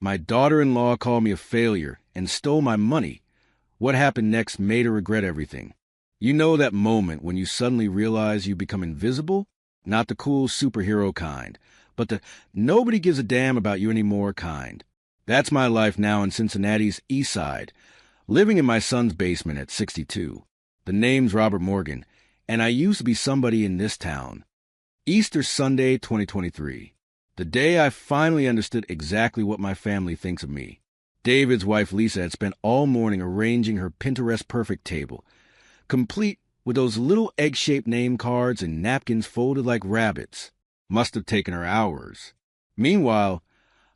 My daughter-in-law called me a failure and stole my money. What happened next made her regret everything. You know that moment when you suddenly realize you become invisible? Not the cool superhero kind, but the nobody gives a damn about you anymore kind. That's my life now in Cincinnati's East Side, living in my son's basement at 62. The name's Robert Morgan, and I used to be somebody in this town. Easter Sunday, 2023. The day I finally understood exactly what my family thinks of me. David's wife Lisa had spent all morning arranging her Pinterest-perfect table, complete with those little egg-shaped name cards and napkins folded like rabbits. Must have taken her hours. Meanwhile,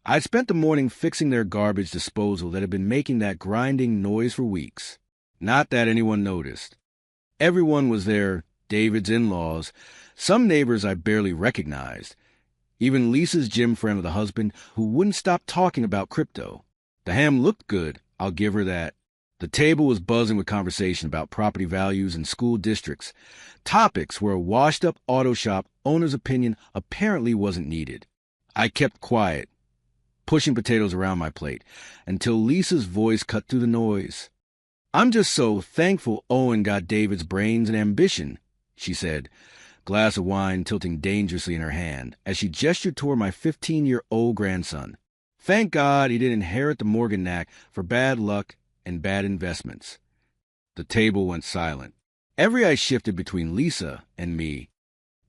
I'd spent the morning fixing their garbage disposal that had been making that grinding noise for weeks. Not that anyone noticed. Everyone was there, David's in-laws, some neighbors I barely recognized, even Lisa's gym friend with a husband who wouldn't stop talking about crypto. The ham looked good, I'll give her that. The table was buzzing with conversation about property values and school districts, topics where a washed-up auto shop owner's opinion apparently wasn't needed. I kept quiet, pushing potatoes around my plate, until Lisa's voice cut through the noise. "I'm just so thankful Owen got David's brains and ambition," she said, glass of wine tilting dangerously in her hand, as she gestured toward my 15-year-old grandson. "Thank God he didn't inherit the Morgan knack for bad luck and bad investments." The table went silent. Every eye shifted between Lisa and me.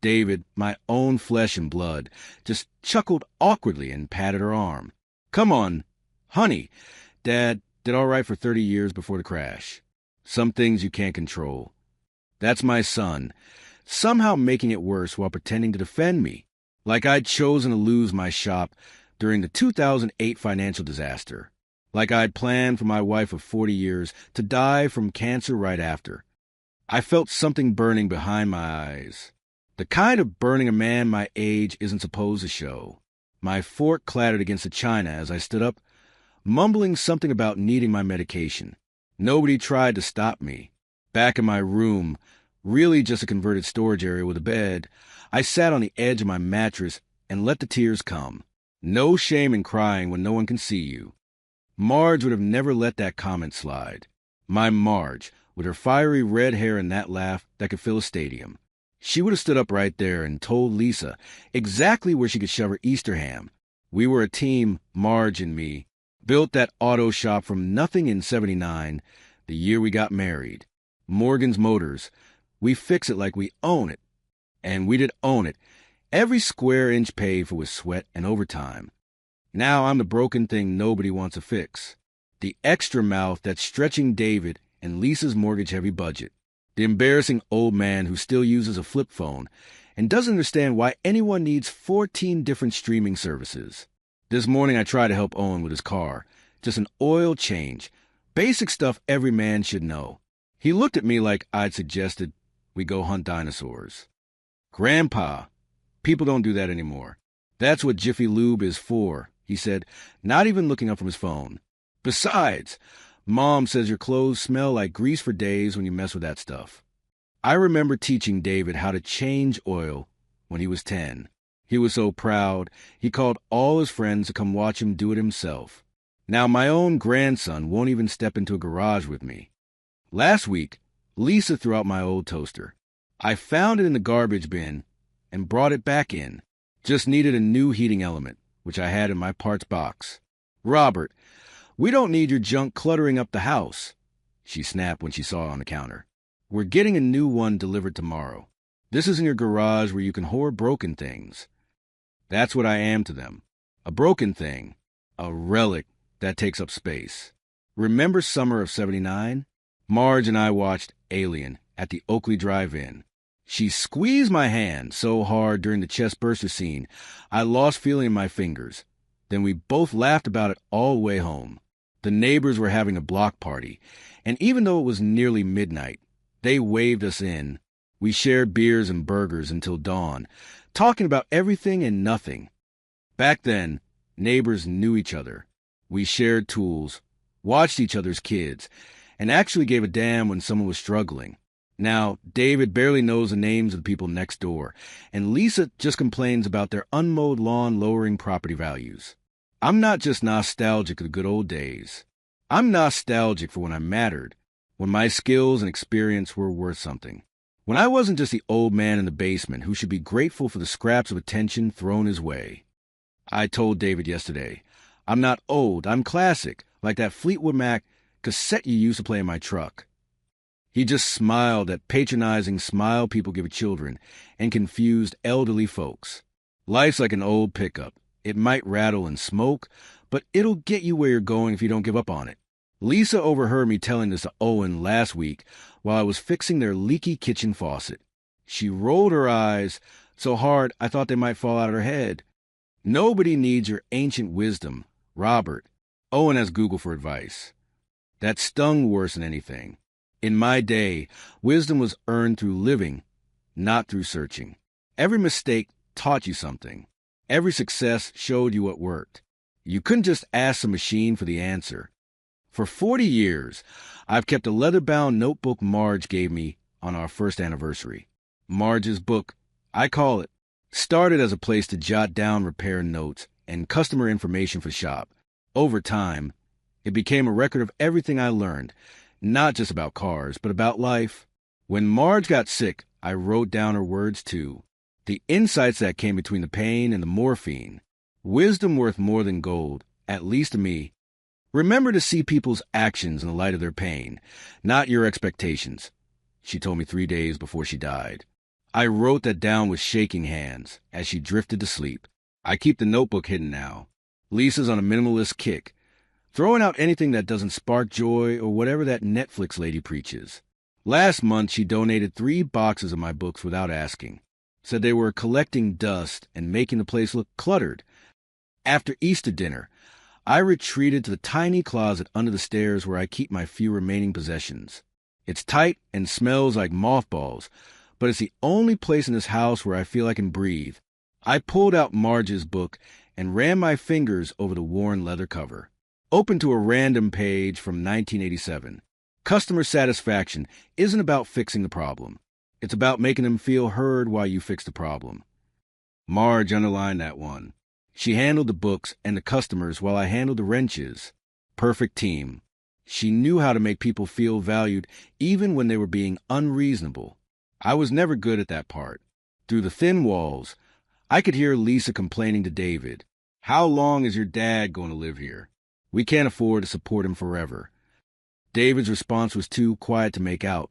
David, my own flesh and blood, just chuckled awkwardly and patted her arm. "Come on, honey. Dad did all right for 30 years before the crash. Some things you can't control. That's my son, somehow making it worse while pretending to defend me, like I'd chosen to lose my shop during the 2008 financial disaster, like I'd planned for my wife of 40 years to die from cancer right after. I felt something burning behind my eyes. The kind of burning a man my age isn't supposed to show. My fork clattered against the china as I stood up, mumbling something about needing my medication. Nobody tried to stop me. Back in my room, really just a converted storage area with a bed, I sat on the edge of my mattress and let the tears come. No shame in crying when no one can see you. Marge would have never let that comment slide. My Marge, with her fiery red hair and that laugh that could fill a stadium. She would have stood up right there and told Lisa exactly where she could shove her Easter ham. We were a team, Marge and me. Built that auto shop from nothing in '79, the year we got married. Morgan's Motors. We fix it like we own it. And we did own it. Every square inch paid for with sweat and overtime. Now I'm the broken thing nobody wants to fix. The extra mouth that's stretching David and Lisa's mortgage-heavy budget. The embarrassing old man who still uses a flip phone and doesn't understand why anyone needs 14 different streaming services. This morning I tried to help Owen with his car. Just an oil change. Basic stuff every man should know. He looked at me like I'd suggested we go hunt dinosaurs. "Grandpa, people don't do that anymore. That's what Jiffy Lube is for," he said, not even looking up from his phone. "Besides, Mom says your clothes smell like grease for days when you mess with that stuff." I remember teaching David how to change oil when he was 10. He was so proud, he called all his friends to come watch him do it himself. Now my own grandson won't even step into a garage with me. Last week, Lisa threw out my old toaster. I found it in the garbage bin and brought it back in. Just needed a new heating element, which I had in my parts box. "Robert, we don't need your junk cluttering up the house," she snapped when she saw it on the counter. "We're getting a new one delivered tomorrow. This isn't your garage where you can hoard broken things." That's what I am to them. A broken thing. A relic that takes up space. Remember summer of '79? Marge and I watched Alien at the Oakley Drive-In. She squeezed my hand so hard during the chest burster scene, I lost feeling in my fingers. Then we both laughed about it all the way home. The neighbors were having a block party, and even though it was nearly midnight, they waved us in. We shared beers and burgers until dawn, talking about everything and nothing. Back then, neighbors knew each other. We shared tools, watched each other's kids, and actually gave a damn when someone was struggling. Now, David barely knows the names of the people next door, and Lisa just complains about their unmowed lawn lowering property values. I'm not just nostalgic of the good old days. I'm nostalgic for when I mattered, when my skills and experience were worth something. When I wasn't just the old man in the basement who should be grateful for the scraps of attention thrown his way. I told David yesterday, I'm not old, I'm classic, like that Fleetwood Mac cassette you used to play in my truck. He just smiled, that patronizing smile people give children and confused elderly folks. Life's like an old pickup. It might rattle and smoke, but it'll get you where you're going if you don't give up on it. Lisa overheard me telling this to Owen last week while I was fixing their leaky kitchen faucet. She rolled her eyes so hard I thought they might fall out of her head. Nobody needs your ancient wisdom, Robert. Owen has Google for advice. That stung worse than anything. In my day, wisdom was earned through living, not through searching. Every mistake taught you something. Every success showed you what worked. You couldn't just ask the machine for the answer. For 40 years, I've kept a leather-bound notebook Marge gave me on our first anniversary. Marge's book, I call it, started as a place to jot down repair notes and customer information for the shop. Over time, it became a record of everything I learned, not just about cars, but about life. When Marge got sick, I wrote down her words too. The insights that came between the pain and the morphine. Wisdom worth more than gold, at least to me. Remember to see people's actions in the light of their pain, not your expectations, she told me 3 days before she died. I wrote that down with shaking hands as she drifted to sleep. I keep the notebook hidden now. Lisa's on a minimalist kick, throwing out anything that doesn't spark joy or whatever that Netflix lady preaches. Last month, she donated 3 boxes of my books without asking. Said they were collecting dust and making the place look cluttered. After Easter dinner, I retreated to the tiny closet under the stairs where I keep my few remaining possessions. It's tight and smells like mothballs, but it's the only place in this house where I feel I can breathe. I pulled out Marge's book and ran my fingers over the worn leather cover. Open to a random page from 1987. Customer satisfaction isn't about fixing the problem. It's about making them feel heard while you fix the problem. Marge underlined that one. She handled the books and the customers while I handled the wrenches. Perfect team. She knew how to make people feel valued even when they were being unreasonable. I was never good at that part. Through the thin walls, I could hear Lisa complaining to David. How long is your dad going to live here? We can't afford to support him forever. David's response was too quiet to make out,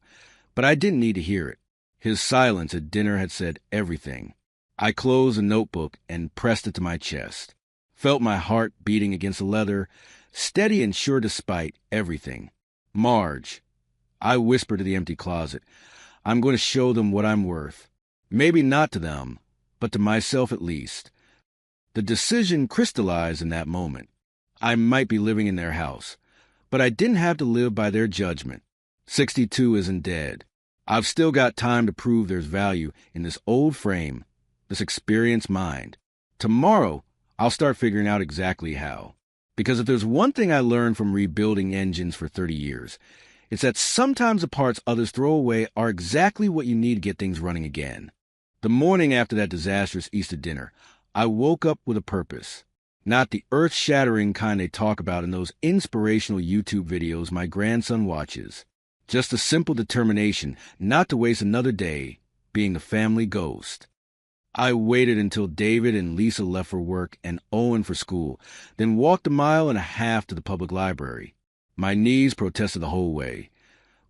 but I didn't need to hear it. His silence at dinner had said everything. I closed the notebook and pressed it to my chest. Felt my heart beating against the leather, steady and sure despite everything. Marge, I whispered to the empty closet, I'm going to show them what I'm worth. Maybe not to them, but to myself at least. The decision crystallized in that moment. I might be living in their house, but I didn't have to live by their judgment. 62 isn't dead. I've still got time to prove there's value in this old frame, this experienced mind. Tomorrow, I'll start figuring out exactly how. Because if there's one thing I learned from rebuilding engines for 30 years, it's that sometimes the parts others throw away are exactly what you need to get things running again. The morning after that disastrous Easter dinner, I woke up with a purpose. Not the earth-shattering kind they talk about in those inspirational YouTube videos my grandson watches. Just a simple determination not to waste another day being the family ghost. I waited until David and Lisa left for work and Owen for school, then walked 1.5 miles to the public library. My knees protested the whole way,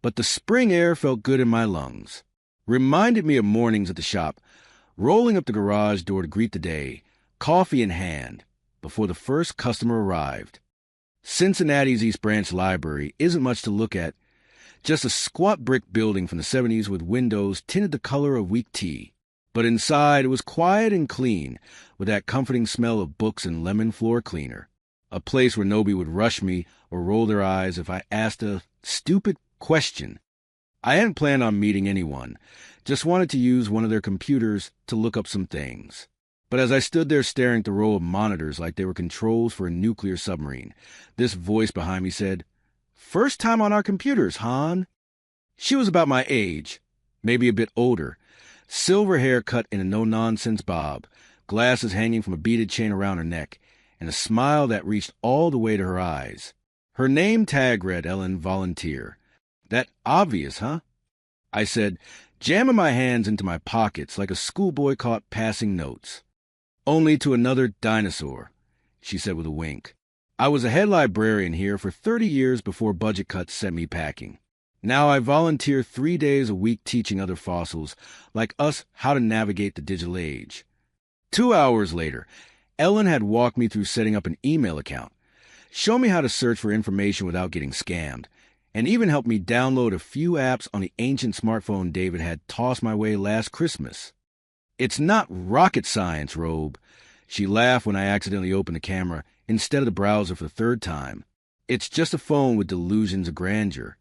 but the spring air felt good in my lungs. Reminded me of mornings at the shop, rolling up the garage door to greet the day, coffee in hand, before the first customer arrived. Cincinnati's East Branch Library isn't much to look at, just a squat brick building from the 70s with windows tinted the color of weak tea. But inside it was quiet and clean, with that comforting smell of books and lemon floor cleaner. A place where nobody would rush me or roll their eyes if I asked a stupid question. I hadn't planned on meeting anyone, just wanted to use one of their computers to look up some things. But as I stood there staring at the row of monitors like they were controls for a nuclear submarine, this voice behind me said, "First time on our computers, Han." She was about my age, maybe a bit older, silver hair cut in a no-nonsense bob, glasses hanging from a beaded chain around her neck, and a smile that reached all the way to her eyes. Her name tag read Ellen Volunteer. That obvious, huh? I said, jamming my hands into my pockets like a schoolboy caught passing notes. Only to another dinosaur, she said with a wink. I was a head librarian here for 30 years before budget cuts sent me packing. Now I volunteer 3 days a week teaching other fossils like us how to navigate the digital age. 2 hours later, Ellen had walked me through setting up an email account, shown me how to search for information without getting scammed, and even helped me download a few apps on the ancient smartphone David had tossed my way last Christmas. It's not rocket science, Robe. She laughed when I accidentally opened the camera instead of the browser for the third time. It's just a phone with delusions of grandeur.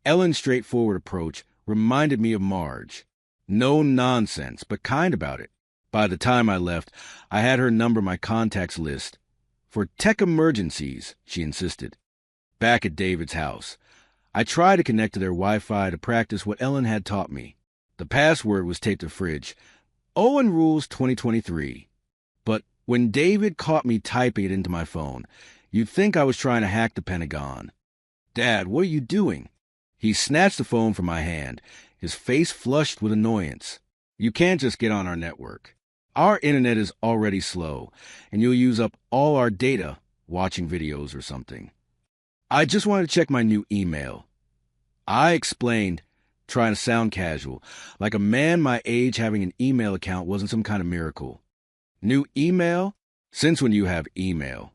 Ellen's straightforward approach reminded me of Marge. No nonsense, but kind about it. By the time I left, I had her number my contacts list. For tech emergencies, she insisted. Back at David's house, I tried to connect to their Wi-Fi to practice what Ellen had taught me. The password was taped to the fridge. Owen Rules 2023. But when David caught me typing it into my phone, you'd think I was trying to hack the Pentagon. Dad, what are you doing? He snatched the phone from my hand, his face flushed with annoyance. You can't just get on our network. Our internet is already slow, and you'll use up all our data watching videos or something. I just wanted to check my new email. I explained, trying to sound casual, like a man my age having an email account wasn't some kind of miracle. New email? Since when you have email?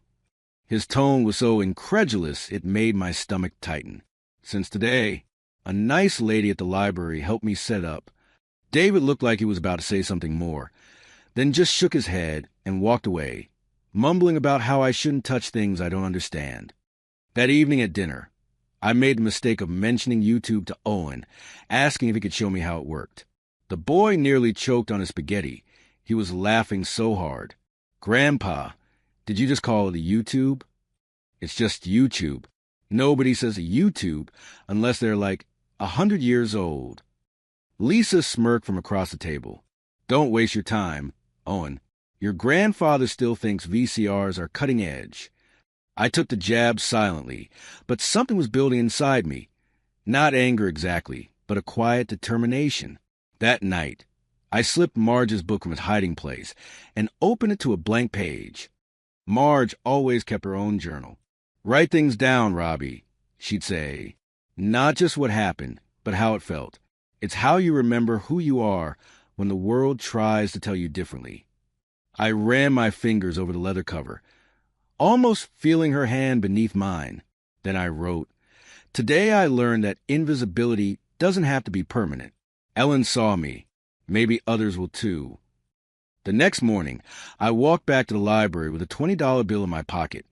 His tone was so incredulous it made my stomach tighten. Since today, a nice lady at the library helped me set up. David looked like he was about to say something more, then just shook his head and walked away, mumbling about how I shouldn't touch things I don't understand. That evening at dinner, I made the mistake of mentioning YouTube to Owen, asking if he could show me how it worked. The boy nearly choked on his spaghetti. He was laughing so hard. Grandpa, did you just call it a YouTube? It's just YouTube. Nobody says a YouTube unless they're like 100 years old. Lisa smirked from across the table. Don't waste your time, Owen. Your grandfather still thinks VCRs are cutting edge. I took the jab silently, but something was building inside me. Not anger exactly, but a quiet determination. That night, I slipped Marge's book from its hiding place and opened it to a blank page. Marge always kept her own journal. Write things down, Robbie, she'd say. Not just what happened, but how it felt. It's how you remember who you are when the world tries to tell you differently. I ran my fingers over the leather cover, almost feeling her hand beneath mine. Then I wrote, Today I learned that invisibility doesn't have to be permanent. Ellen saw me. Maybe others will too. The next morning, I walked back to the library with a $20 bill in my pocket,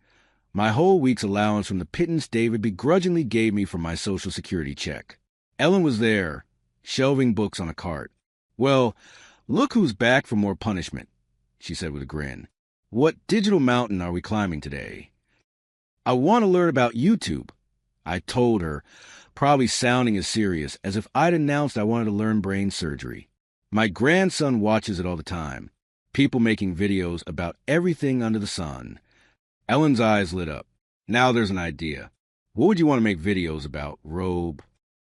my whole week's allowance from the pittance David begrudgingly gave me from my Social Security check. Ellen was there, shelving books on a cart. Well, look who's back for more punishment, she said with a grin. What digital mountain are we climbing today? I want to learn about YouTube, I told her, probably sounding as serious as if I'd announced I wanted to learn brain surgery. My grandson watches it all the time. People making videos about everything under the sun. Ellen's eyes lit up. Now there's an idea. What would you want to make videos about, Robe?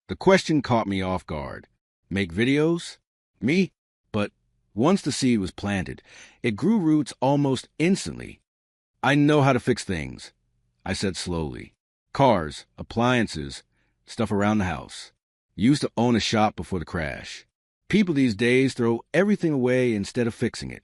The question caught me off guard. Make videos? Me? But once the seed was planted, it grew roots almost instantly. I know how to fix things, I said slowly. Cars, appliances, stuff around the house. Used to own a shop before the crash. People these days throw everything away instead of fixing it.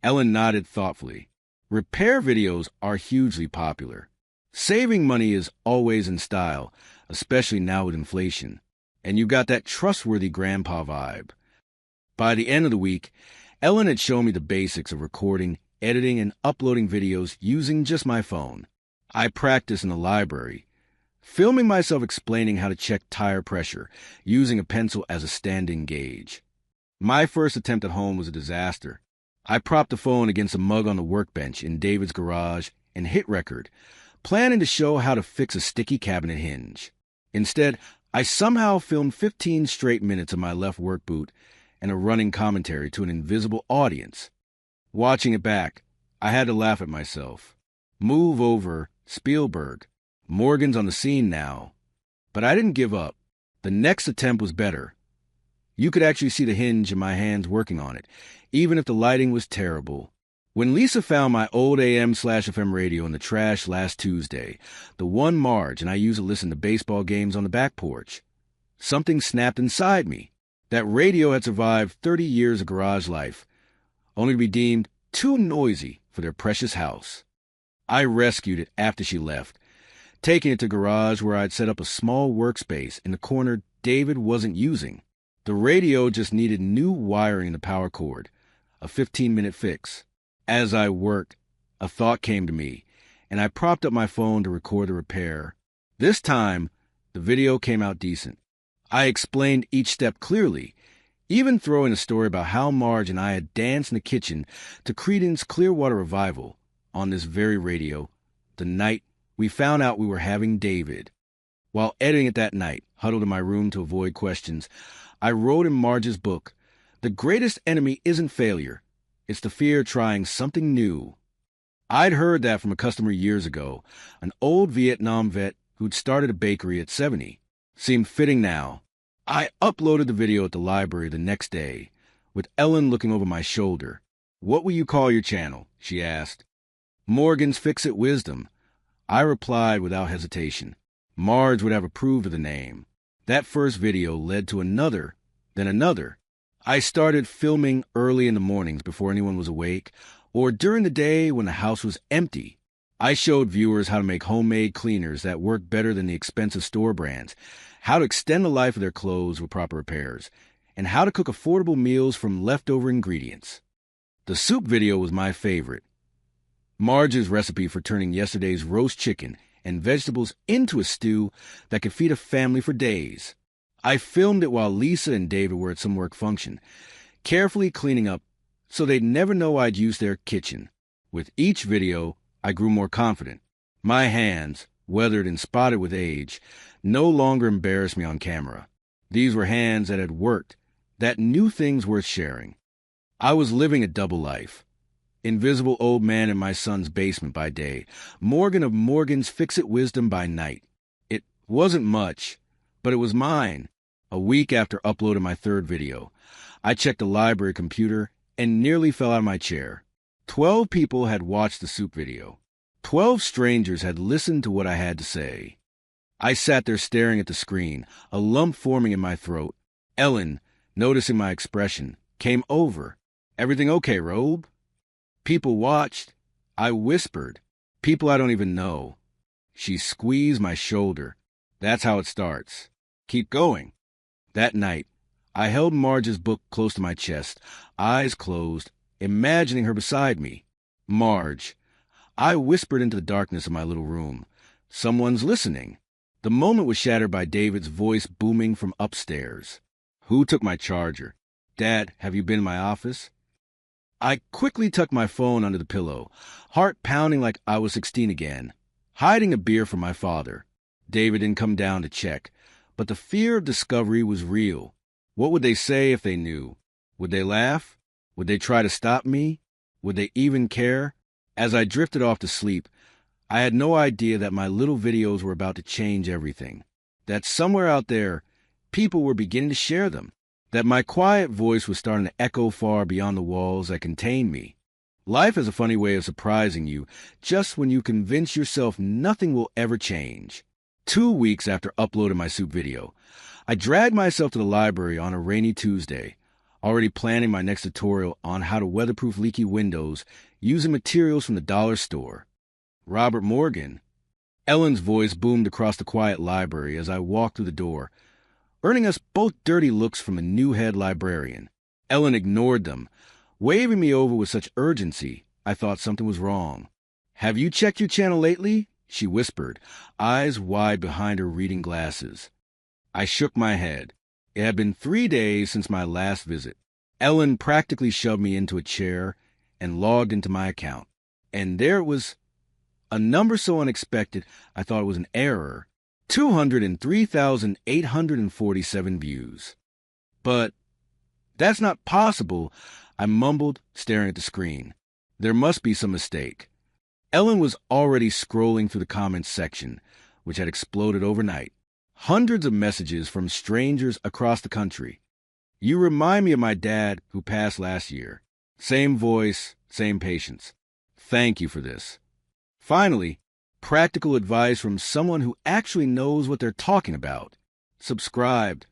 Ellen nodded thoughtfully. Repair videos are hugely popular. Saving money is always in style, especially now with inflation. And you got that trustworthy grandpa vibe. By the end of the week, Ellen had shown me the basics of recording, editing, and uploading videos using just my phone. I practiced in the library, filming myself explaining how to check tire pressure, using a pencil as a standing gauge. My first attempt at home was a disaster. I propped the phone against a mug on the workbench in David's garage and hit record, planning to show how to fix a sticky cabinet hinge. Instead, I somehow filmed 15 straight minutes of my left work boot and a running commentary to an invisible audience. Watching it back, I had to laugh at myself. Move over, Spielberg. Morgan's on the scene now. But I didn't give up. The next attempt was better. You could actually see the hinge in my hands working on it, even if the lighting was terrible. When Lisa found my old AM/FM radio in the trash last Tuesday, the one Marge and I used to listen to baseball games on the back porch, something snapped inside me. That radio had survived 30 years of garage life, only to be deemed too noisy for their precious house. I rescued it after she left, taking it to garage where I'd set up a small workspace in the corner David wasn't using. The radio just needed new wiring in the power cord, a 15-minute fix. As I worked, a thought came to me, and I propped up my phone to record the repair. This time, the video came out decent. I explained each step clearly, even throwing a story about how Marge and I had danced in the kitchen to Creedence Clearwater Revival on this very radio the night we found out we were having David. While editing it that night, huddled in my room to avoid questions, I wrote in Marge's book, "The greatest enemy isn't failure. It's the fear of trying something new." I'd heard that from a customer years ago, an old Vietnam vet who'd started a bakery at 70. Seemed fitting now. I uploaded the video at the library the next day, with Ellen looking over my shoulder. "What will you call your channel?" she asked. "Morgan's Fix-It Wisdom," I replied without hesitation. Marge would have approved of the name. That first video led to another, then another. I started filming early in the mornings before anyone was awake, or during the day when the house was empty. I showed viewers how to make homemade cleaners that work better than the expensive store brands, how to extend the life of their clothes with proper repairs, and how to cook affordable meals from leftover ingredients. The soup video was my favorite. Marge's recipe for turning yesterday's roast chicken and vegetables into a stew that could feed a family for days. I filmed it while Lisa and David were at some work function, carefully cleaning up so they'd never know I'd used their kitchen. With each video, I grew more confident. My hands, weathered and spotted with age, no longer embarrassed me on camera. These were hands that had worked, that knew things worth sharing. I was living a double life. Invisible old man in my son's basement by day, Morgan of Morgan's Fix-It Wisdom by night. It wasn't much, but it was mine. A week after uploading my third video, I checked the library computer and nearly fell out of my chair. 12 people had watched the soup video. 12 strangers had listened to what I had to say. I sat there staring at the screen, a lump forming in my throat. Ellen, noticing my expression, came over. "Everything okay, Robe?" People watched. I whispered. "People I don't even know." She squeezed my shoulder. "That's how it starts. Keep going." That night, I held Marge's book close to my chest, eyes closed, imagining her beside me. "Marge," I whispered into the darkness of my little room. "Someone's listening." The moment was shattered by David's voice booming from upstairs. "Who took my charger? Dad, have you been in my office?" I quickly tucked my phone under the pillow, heart pounding like I was 16 again, hiding a beer from my father. David didn't come down to check, but the fear of discovery was real. What would they say if they knew? Would they laugh? Would they try to stop me? Would they even care? As I drifted off to sleep, I had no idea that my little videos were about to change everything. That somewhere out there, people were beginning to share them. That my quiet voice was starting to echo far beyond the walls that contained me. Life has a funny way of surprising you just when you convince yourself nothing will ever change. 2 weeks after uploading my soup video, I dragged myself to the library on a rainy Tuesday, already planning my next tutorial on how to weatherproof leaky windows using materials from the dollar store. "Robert Morgan." Ellen's voice boomed across the quiet library as I walked through the door, earning us both dirty looks from a new head librarian. Ellen ignored them, waving me over with such urgency I thought something was wrong. "Have you checked your channel lately?" she whispered, eyes wide behind her reading glasses. I shook my head. It had been 3 days since my last visit. Ellen practically shoved me into a chair and logged into my account. And there it was, a number so unexpected I thought it was an error. 203,847 views. "But that's not possible," I mumbled, staring at the screen. "There must be some mistake." Ellen was already scrolling through the comments section, which had exploded overnight. Hundreds of messages from strangers across the country. You remind me of my dad who passed last year. Same voice, same patience. Thank you for this. Finally, practical advice from someone who actually knows what they're talking about. Subscribed.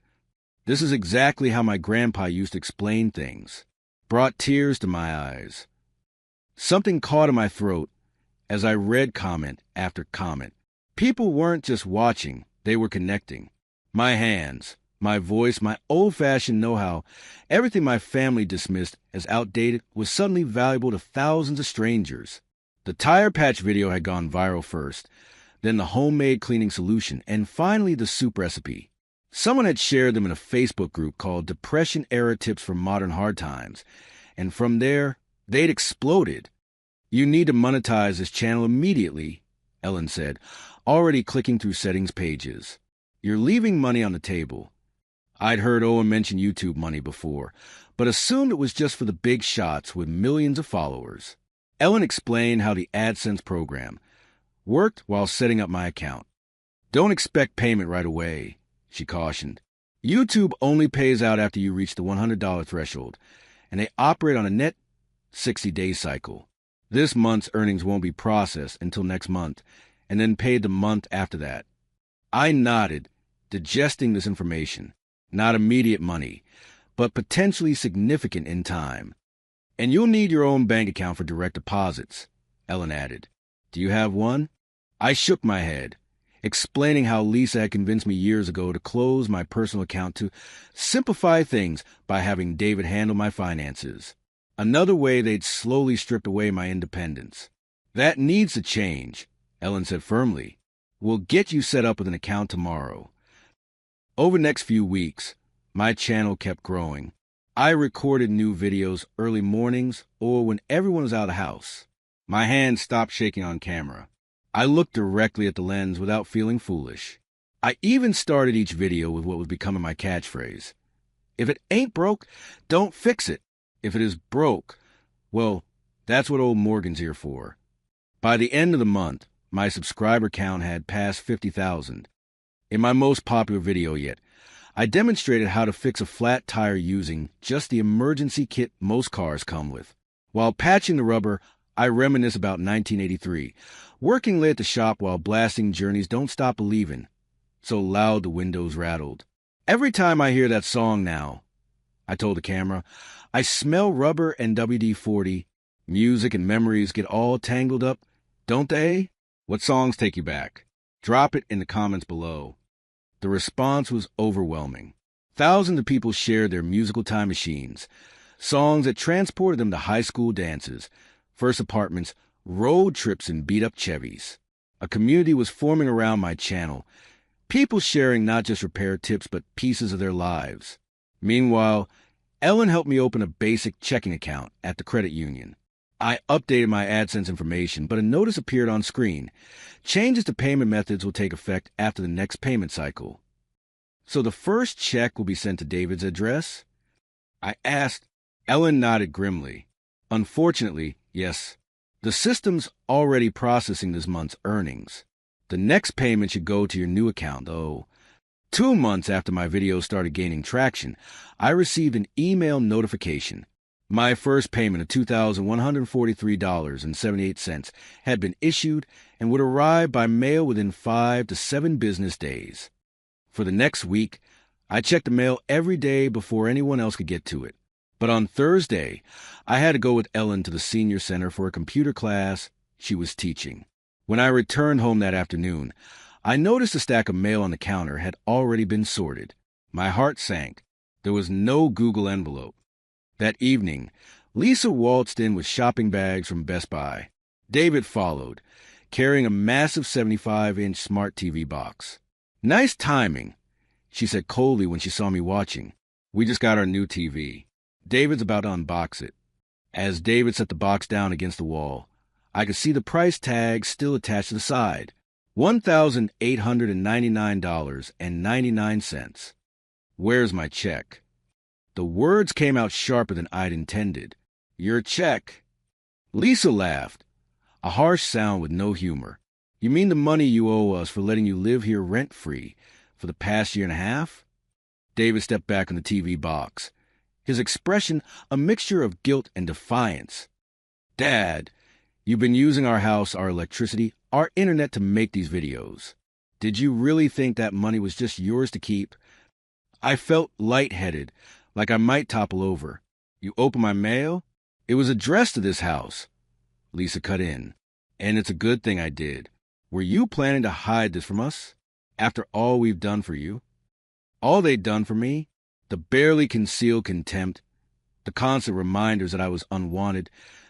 This is exactly how my grandpa used to explain things. Brought tears to my eyes. Something caught in my throat as I read comment after comment. People weren't just watching, they were connecting. My hands, my voice, my old-fashioned know-how, everything my family dismissed as outdated was suddenly valuable to thousands of strangers. The tire patch video had gone viral first, then the homemade cleaning solution, and finally the soup recipe. Someone had shared them in a Facebook group called Depression-Era Tips for Modern Hard Times, and from there, they'd exploded. You need to monetize this channel immediately, Ellen said, already clicking through settings pages. You're leaving money on the table. I'd heard Owen mention YouTube money before, but assumed it was just for the big shots with millions of followers. Ellen explained how the AdSense program worked while setting up my account. Don't expect payment right away, she cautioned. YouTube only pays out after you reach the $100 threshold, and they operate on a net 60-day cycle. This month's earnings won't be processed until next month, and then paid the month after that. I nodded, digesting this information. Not immediate money, but potentially significant in time. And you'll need your own bank account for direct deposits, Ellen added. Do you have one? I shook my head, explaining how Lisa had convinced me years ago to close my personal account to simplify things by having David handle my finances. Another way they'd slowly stripped away my independence. That needs to change, Ellen said firmly. We'll get you set up with an account tomorrow. Over the next few weeks, my channel kept growing. I recorded new videos early mornings or when everyone was out of the house. My hands stopped shaking on camera. I looked directly at the lens without feeling foolish. I even started each video with what was becoming my catchphrase. If it ain't broke, don't fix it. If it is broke, well, that's what old Morgan's here for. By the end of the month, my subscriber count had passed 50,000. In my most popular video yet, I demonstrated how to fix a flat tire using just the emergency kit most cars come with. While patching the rubber, I reminisce about 1983, working late at the shop while blasting Journey's Don't Stop Believin', so loud the windows rattled. Every time I hear that song now, I told the camera, I smell rubber and WD-40. Music and memories get all tangled up, don't they? What songs take you back? Drop it in the comments below. The response was overwhelming. Thousands of people shared their musical time machines, songs that transported them to high school dances, first apartments, road trips in beat-up Chevys. A community was forming around my channel, people sharing not just repair tips but pieces of their lives. Meanwhile, Ellen helped me open a basic checking account at the credit union. I updated my AdSense information, but a notice appeared on screen. Changes to payment methods will take effect after the next payment cycle. So the first check will be sent to David's address? I asked. Ellen nodded grimly. Unfortunately, yes. The system's already processing this month's earnings. The next payment should go to your new account, though. 2 months after my videos started gaining traction, I received an email notification. My first payment of $2,143.78 had been issued and would arrive by mail within 5 to 7 business days. For the next week, I checked the mail every day before anyone else could get to it. But on Thursday, I had to go with Ellen to the senior center for a computer class she was teaching. When I returned home that afternoon, I noticed a stack of mail on the counter had already been sorted. My heart sank. There was no Google envelope. That evening, Lisa waltzed in with shopping bags from Best Buy. David followed, carrying a massive 75-inch smart TV box. Nice timing, she said coldly when she saw me watching. We just got our new TV. David's about to unbox it. As David set the box down against the wall, I could see the price tag still attached to the side. $1,899.99. Where's my check? The words came out sharper than I'd intended. Your check. Lisa laughed. a harsh sound with no humor. You mean the money you owe us for letting you live here rent-free for the past year and a half? David stepped back in the TV box, his expression a mixture of guilt and defiance. Dad, you've been using our house, our electricity, our internet to make these videos. Did you really think that money was just yours to keep? I felt lightheaded, like I might topple over. You opened my mail? It was addressed to this house. Lisa cut in. And it's a good thing I did. Were you planning to hide this from us? After all we've done for you? All they'd done for me? The barely concealed contempt, the constant reminders that I was unwanted,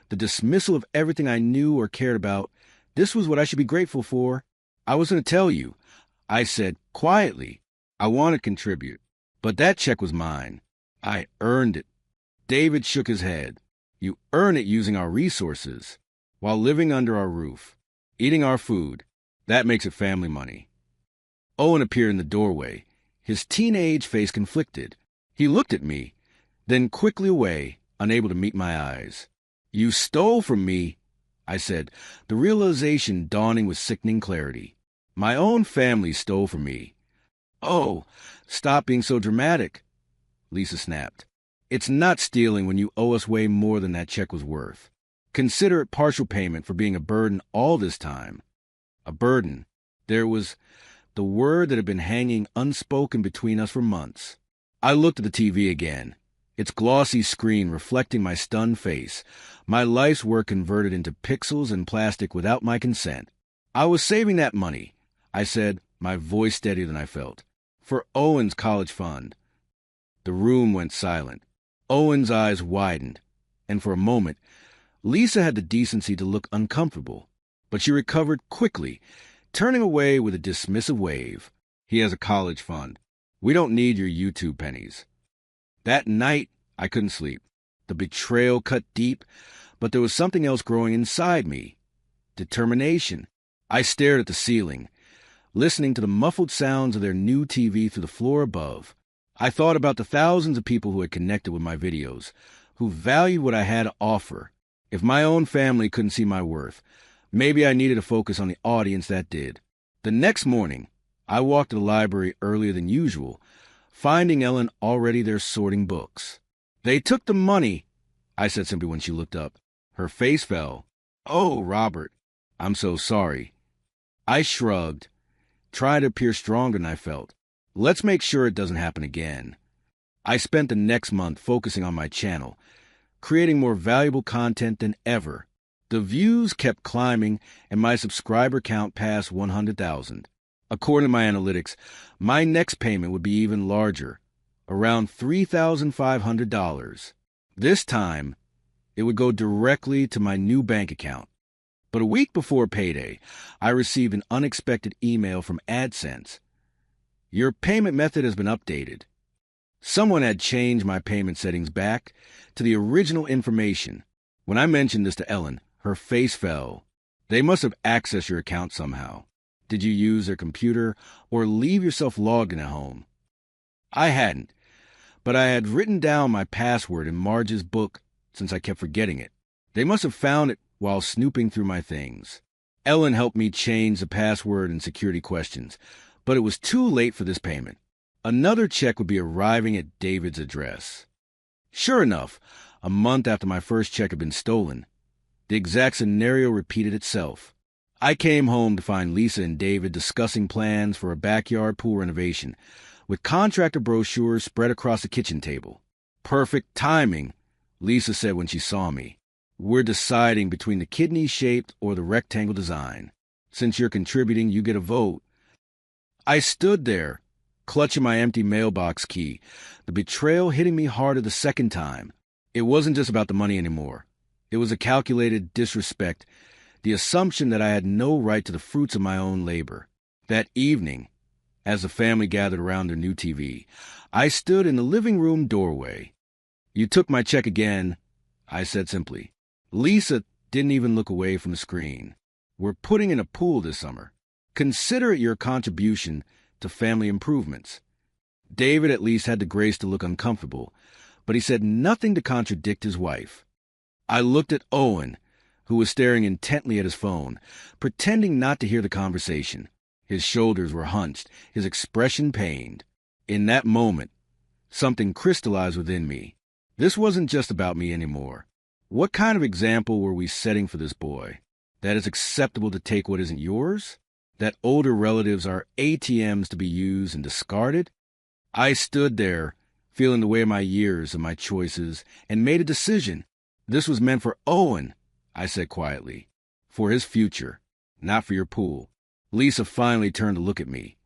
the dismissal of everything I knew or cared about. This was what I should be grateful for. I was going to tell you. I said, quietly, I want to contribute. But that check was mine. I earned it. David shook his head. You earn it using our resources, while living under our roof, eating our food. That makes it family money. Owen appeared in the doorway, his teenage face conflicted. He looked at me, then quickly away, unable to meet my eyes. You stole from me, I said, the realization dawning with sickening clarity. My own family stole from me. Oh, stop being so dramatic, Lisa snapped. It's not stealing when you owe us way more than that check was worth. Consider it partial payment for being a burden all this time. A burden. There was the word that had been hanging unspoken between us for months. I looked at the TV again, its glossy screen reflecting my stunned face, my life's work converted into pixels and plastic without my consent. I was saving that money, I said, my voice steadier than I felt, for Owen's college fund. The room went silent. Owen's eyes widened, and for a moment, Lisa had the decency to look uncomfortable, but she recovered quickly, turning away with a dismissive wave. He has a college fund. We don't need your YouTube pennies. That night, I couldn't sleep. The betrayal cut deep, but there was something else growing inside me. Determination. I stared at the ceiling, listening to the muffled sounds of their new TV through the floor above. I thought about the thousands of people who had connected with my videos, who valued what I had to offer. If my own family couldn't see my worth, maybe I needed to focus on the audience that did. The next morning, I walked to the library earlier than usual, finding Ellen already there sorting books. They took the money, I said simply when she looked up. Her face fell. Oh, Robert, I'm so sorry. I shrugged, trying to appear stronger than I felt. Let's make sure it doesn't happen again. I spent the next month focusing on my channel, creating more valuable content than ever. The views kept climbing, and my subscriber count passed 100,000. According to my analytics, my next payment would be even larger, around $3,500. This time, it would go directly to my new bank account. But a week before payday, I received an unexpected email from AdSense. Your payment method has been updated. Someone had changed my payment settings back to the original information. When I mentioned this to Ellen, her face fell. They must have accessed your account somehow. Did you use their computer or leave yourself logged in at home? I hadn't, but I had written down my password in Marge's book since I kept forgetting it. They must have found it while snooping through my things. Ellen helped me change the password and security questions, but it was too late for this payment. Another check would be arriving at David's address. Sure enough, a month after my first check had been stolen, the exact scenario repeated itself. I came home to find Lisa and David discussing plans for a backyard pool renovation, with contractor brochures spread across the kitchen table. Perfect timing, Lisa said when she saw me. We're deciding between the kidney-shaped or the rectangle design. Since you're contributing, you get a vote. I stood there, clutching my empty mailbox key, the betrayal hitting me harder the second time. It wasn't just about the money anymore. It was a calculated disrespect, the assumption that I had no right to the fruits of my own labor. That evening, as the family gathered around their new TV, I stood in the living room doorway. You took my check again, I said simply. Lisa didn't even look away from the screen. We're putting in a pool this summer. Consider it your contribution to family improvements. David at least had the grace to look uncomfortable, but he said nothing to contradict his wife. I looked at Owen, who was staring intently at his phone, pretending not to hear the conversation. His shoulders were hunched, his expression pained. In that moment, something crystallized within me. This wasn't just about me anymore. What kind of example were we setting for this boy? That it's acceptable to take what isn't yours? That older relatives are ATMs to be used and discarded? I stood there, feeling the weight of my years and my choices, and made a decision. This was meant for Owen, I said quietly. For his future, not for your pool. Lisa finally turned to look at me.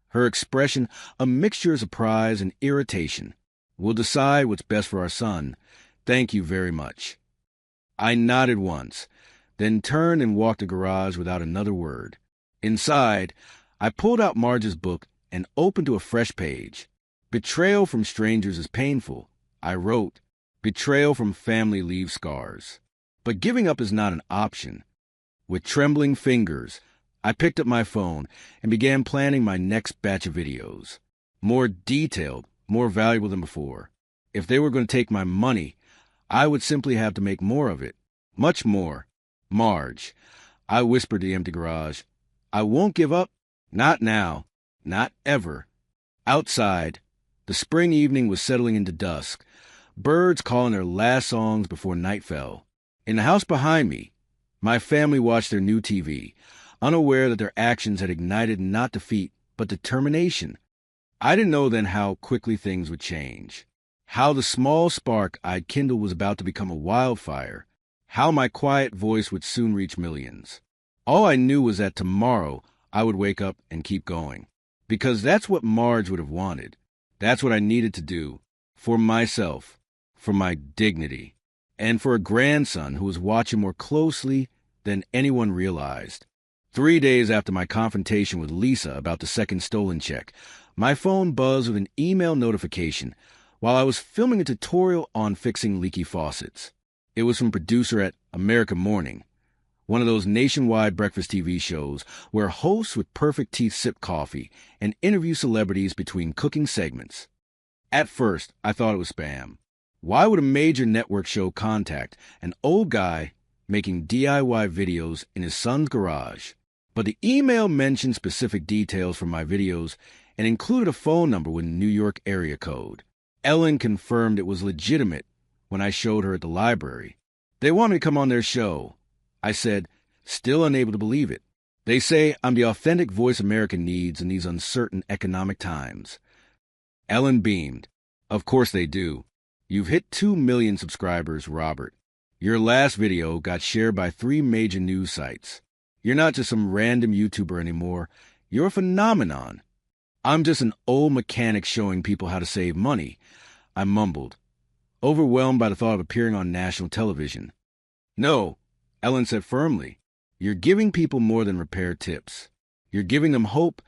Her expression, a mixture of surprise and irritation. We'll decide what's best for our son. Thank you very much. I nodded once, then turned and walked the garage without another word. Inside, I pulled out Marge's book and opened to a fresh page. Betrayal from strangers is painful, I wrote. Betrayal from family leaves scars. But giving up is not an option. With trembling fingers, I picked up my phone and began planning my next batch of videos. More detailed, more valuable than before. If they were going to take my money, I would simply have to make more of it. Much more. Marge, I whispered to the empty garage, I won't give up. Not now. Not ever. Outside, the spring evening was settling into dusk, birds calling their last songs before night fell. In the house behind me, my family watched their new TV, unaware that their actions had ignited not defeat, but determination. I didn't know then how quickly things would change, how the small spark I'd kindled was about to become a wildfire, how my quiet voice would soon reach millions. All I knew was that tomorrow I would wake up and keep going, because that's what Marge would have wanted. That's what I needed to do, for myself, for my dignity, and for a grandson who was watching more closely than anyone realized. 3 days after my confrontation with Lisa about the second stolen check, my phone buzzed with an email notification while I was filming a tutorial on fixing leaky faucets. It was from producer at America Morning, one of those nationwide breakfast TV shows where hosts with perfect teeth sip coffee and interview celebrities between cooking segments. At first, I thought it was spam. Why would a major network show contact an old guy making DIY videos in his son's garage? But the email mentioned specific details from my videos and included a phone number with a New York area code. Ellen confirmed it was legitimate when I showed her at the library. They want me to come on their show, I said, still unable to believe it. They say I'm the authentic voice America needs in these uncertain economic times. Ellen beamed. Of course they do. You've hit 2 million subscribers, Robert. Your last video got shared by 3 major news sites. You're not just some random YouTuber anymore. You're a phenomenon. I'm just an old mechanic showing people how to save money, I mumbled, overwhelmed by the thought of appearing on national television. No, Ellen said firmly. You're giving people more than repair tips. You're giving them hope,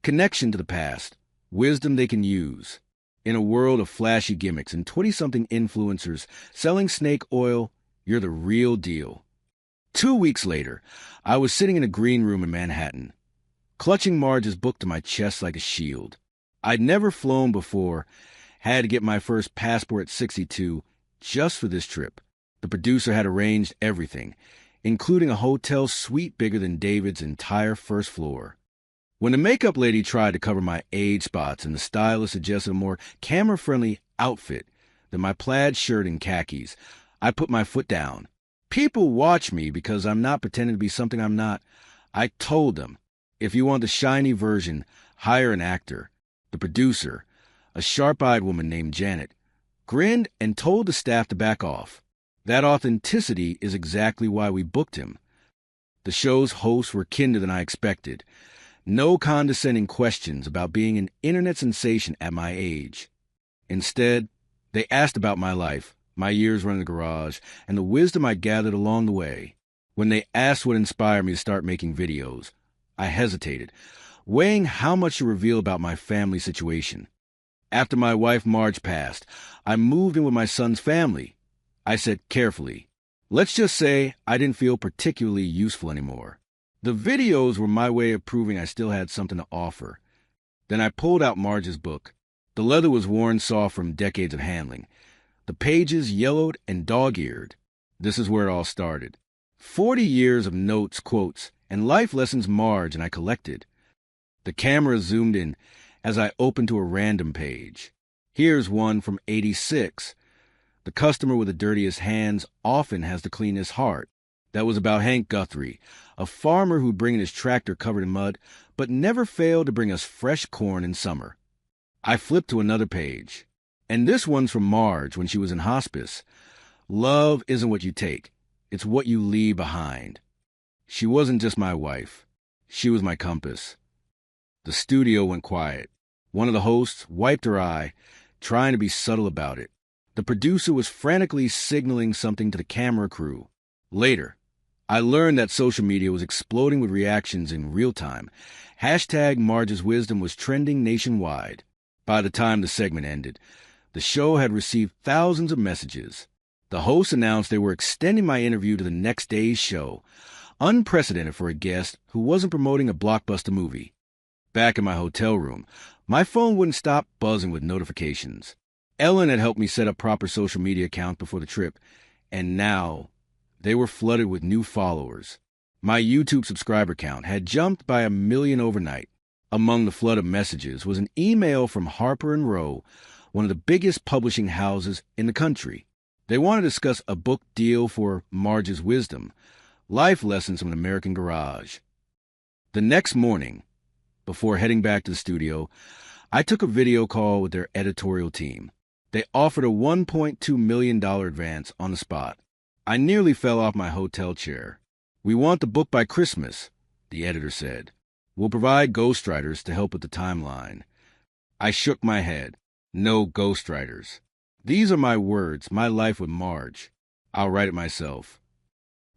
connection to the past, wisdom they can use. In a world of flashy gimmicks and 20-something influencers selling snake oil, you're the real deal. 2 weeks later, I was sitting in a green room in Manhattan, clutching Marge's book to my chest like a shield. I'd never flown before, had to get my first passport at 62 just for this trip. The producer had arranged everything, including a hotel suite bigger than David's entire first floor. When the makeup lady tried to cover my age spots and the stylist suggested a more camera-friendly outfit than my plaid shirt and khakis, I put my foot down. People watch me because I'm not pretending to be something I'm not. I told them, if you want the shiny version, hire an actor. The producer, a sharp-eyed woman named Janet, grinned and told the staff to back off. That authenticity is exactly why we booked him. The show's hosts were kinder than I expected. No condescending questions about being an internet sensation at my age. Instead, they asked about my life, my years running the garage, and the wisdom I gathered along the way. When they asked what inspired me to start making videos, I hesitated, weighing how much to reveal about my family situation. After my wife Marge passed, I moved in with my son's family. I said carefully, let's just say I didn't feel particularly useful anymore. The videos were my way of proving I still had something to offer. Then I pulled out Marge's book. The leather was worn soft from decades of handling. The pages yellowed and dog-eared. This is where it all started. 40 years of notes, quotes, and life lessons Marge and I collected. The camera zoomed in as I opened to a random page. Here's one from '86. The customer with the dirtiest hands often has the cleanest heart. That was about Hank Guthrie, a farmer who'd bring in his tractor covered in mud, but never failed to bring us fresh corn in summer. I flipped to another page. And this one's from Marge when she was in hospice. Love isn't what you take. It's what you leave behind. She wasn't just my wife. She was my compass. The studio went quiet. One of the hosts wiped her eye, trying to be subtle about it. The producer was frantically signaling something to the camera crew. Later, I learned that social media was exploding with reactions in real time. Hashtag Marge's Wisdom was trending nationwide. By the time the segment ended, the show had received thousands of messages. The host announced they were extending my interview to the next day's show, unprecedented for a guest who wasn't promoting a blockbuster movie. Back in my hotel room, my phone wouldn't stop buzzing with notifications. Ellen had helped me set up proper social media accounts before the trip, and now they were flooded with new followers. My YouTube subscriber count had jumped by 1 million overnight. Among the flood of messages was an email from Harper & Row, one of the biggest publishing houses in the country. They wanted to discuss a book deal for Marge's Wisdom, Life Lessons from an American Garage. The next morning, before heading back to the studio, I took a video call with their editorial team. They offered a $1.2 million advance on the spot. I nearly fell off my hotel chair. "We want the book by Christmas," the editor said. "We'll provide ghostwriters to help with the timeline." I shook my head. No ghostwriters. These are my words, my life with Marge. I'll write it myself.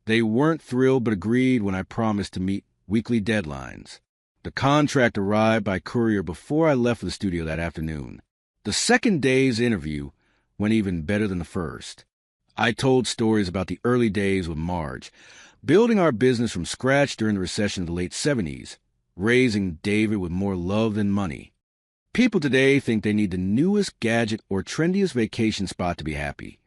They weren't thrilled but agreed when I promised to meet weekly deadlines. The contract arrived by courier before I left for the studio that afternoon. The second day's interview went even better than the first. I told stories about the early days with Marge, building our business from scratch during the recession of the late '70s, raising David with more love than money. People today think they need the newest gadget or trendiest vacation spot to be happy.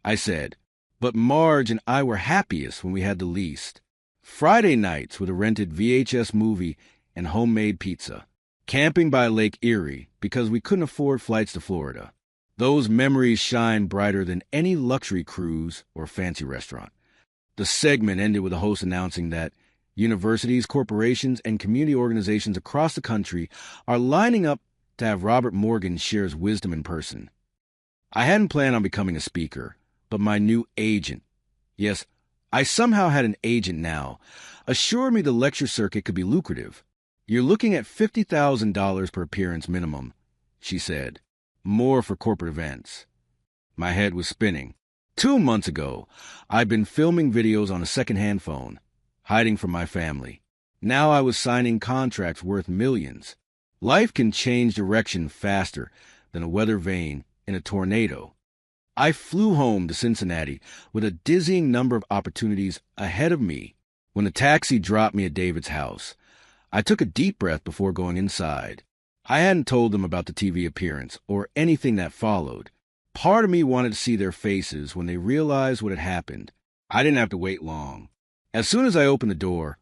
I said, but Marge and I were happiest when we had the least. Friday nights with a rented VHS movie and homemade pizza. Camping by Lake Erie because we couldn't afford flights to Florida. Those memories shine brighter than any luxury cruise or fancy restaurant. The segment ended with the host announcing that universities, corporations, and community organizations across the country are lining up to have Robert Morgan share his wisdom in person. I hadn't planned on becoming a speaker, but my new agent, yes, I somehow had an agent now, assured me the lecture circuit could be lucrative. "You're looking at $50,000 per appearance minimum," she said. "More for corporate events." My head was spinning. 2 months ago, I'd been filming videos on a second-hand phone, hiding from my family. Now I was signing contracts worth millions. Life can change direction faster than a weather vane in a tornado. I flew home to Cincinnati with a dizzying number of opportunities ahead of me. When the taxi dropped me at David's house, I took a deep breath before going inside. I hadn't told them about the TV appearance or anything that followed. Part of me wanted to see their faces when they realized what had happened. I didn't have to wait long. As soon as I opened the door,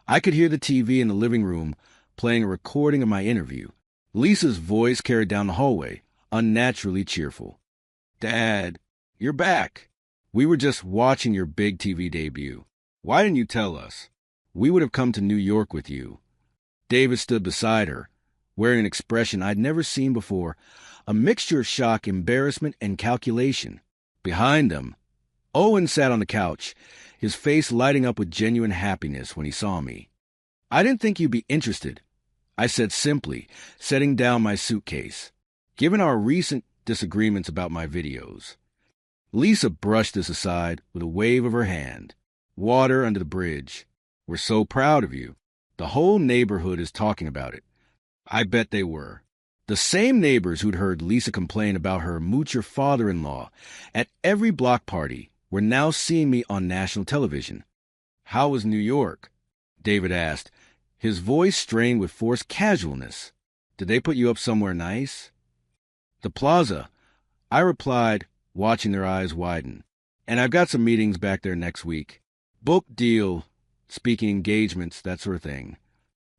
I could hear the TV in the living room playing a recording of my interview. Lisa's voice carried down the hallway, unnaturally cheerful. "Dad, you're back. We were just watching your big TV debut. Why didn't you tell us? We would have come to New York with you." David stood beside her, wearing an expression I'd never seen before, a mixture of shock, embarrassment, and calculation. Behind them, Owen sat on the couch, his face lighting up with genuine happiness when he saw me. "I didn't think you'd be interested," I said simply, setting down my suitcase, "given our recent disagreements about my videos." Lisa brushed this aside with a wave of her hand. "Water under the bridge. We're so proud of you. The whole neighborhood is talking about it." I bet they were. The same neighbors who'd heard Lisa complain about her moocher father-in-law at every block party were now seeing me on national television. "How was New York?" David asked, his voice strained with forced casualness. "Did they put you up somewhere nice?" "The Plaza," I replied, watching their eyes widen. "And I've got some meetings back there next week." Book deal, speaking engagements, that sort of thing.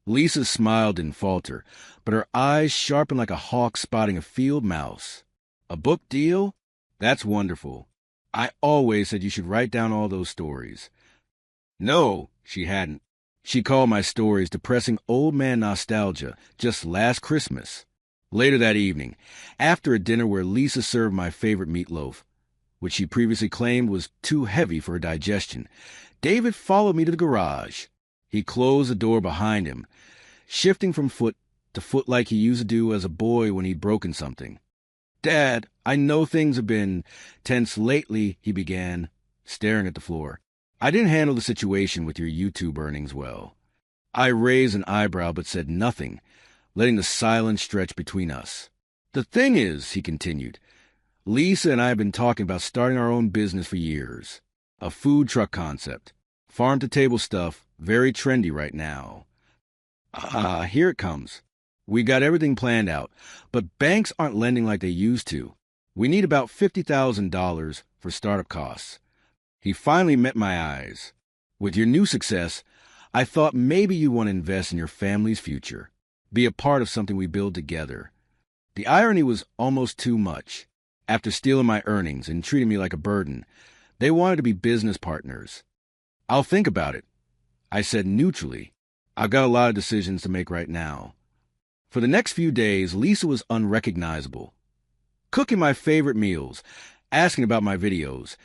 Lisa smiled and faltered, but her eyes sharpened like a hawk spotting a field mouse. A book deal? That's wonderful. I always said you should write down all those stories. No, she hadn't. She called my stories depressing old man nostalgia just last Christmas. Later that evening, after a dinner where Lisa served my favorite meatloaf, which she previously claimed was too heavy for her digestion, David followed me to the garage. He closed the door behind him, shifting from foot to foot like he used to do as a boy when he'd broken something. Dad, I know things have been tense lately, he began, staring at the floor. I didn't handle the situation with your YouTube earnings well. I raised an eyebrow but said nothing, letting the silence stretch between us. The thing is, he continued, Lisa and I have been talking about starting our own business for years. A food truck concept. Farm-to-table stuff, very trendy right now. Here it comes. We got everything planned out, but banks aren't lending like they used to. We need about $50,000 for startup costs. He finally met my eyes. With your new success, I thought maybe you want to invest in your family's future, be a part of something we build together. The irony was almost too much. After stealing my earnings and treating me like a burden, they wanted to be business partners. I'll think about it, I said neutrally. I've got a lot of decisions to make right now. For the next few days, Lisa was unrecognizable. Cooking my favorite meals, asking about my videos,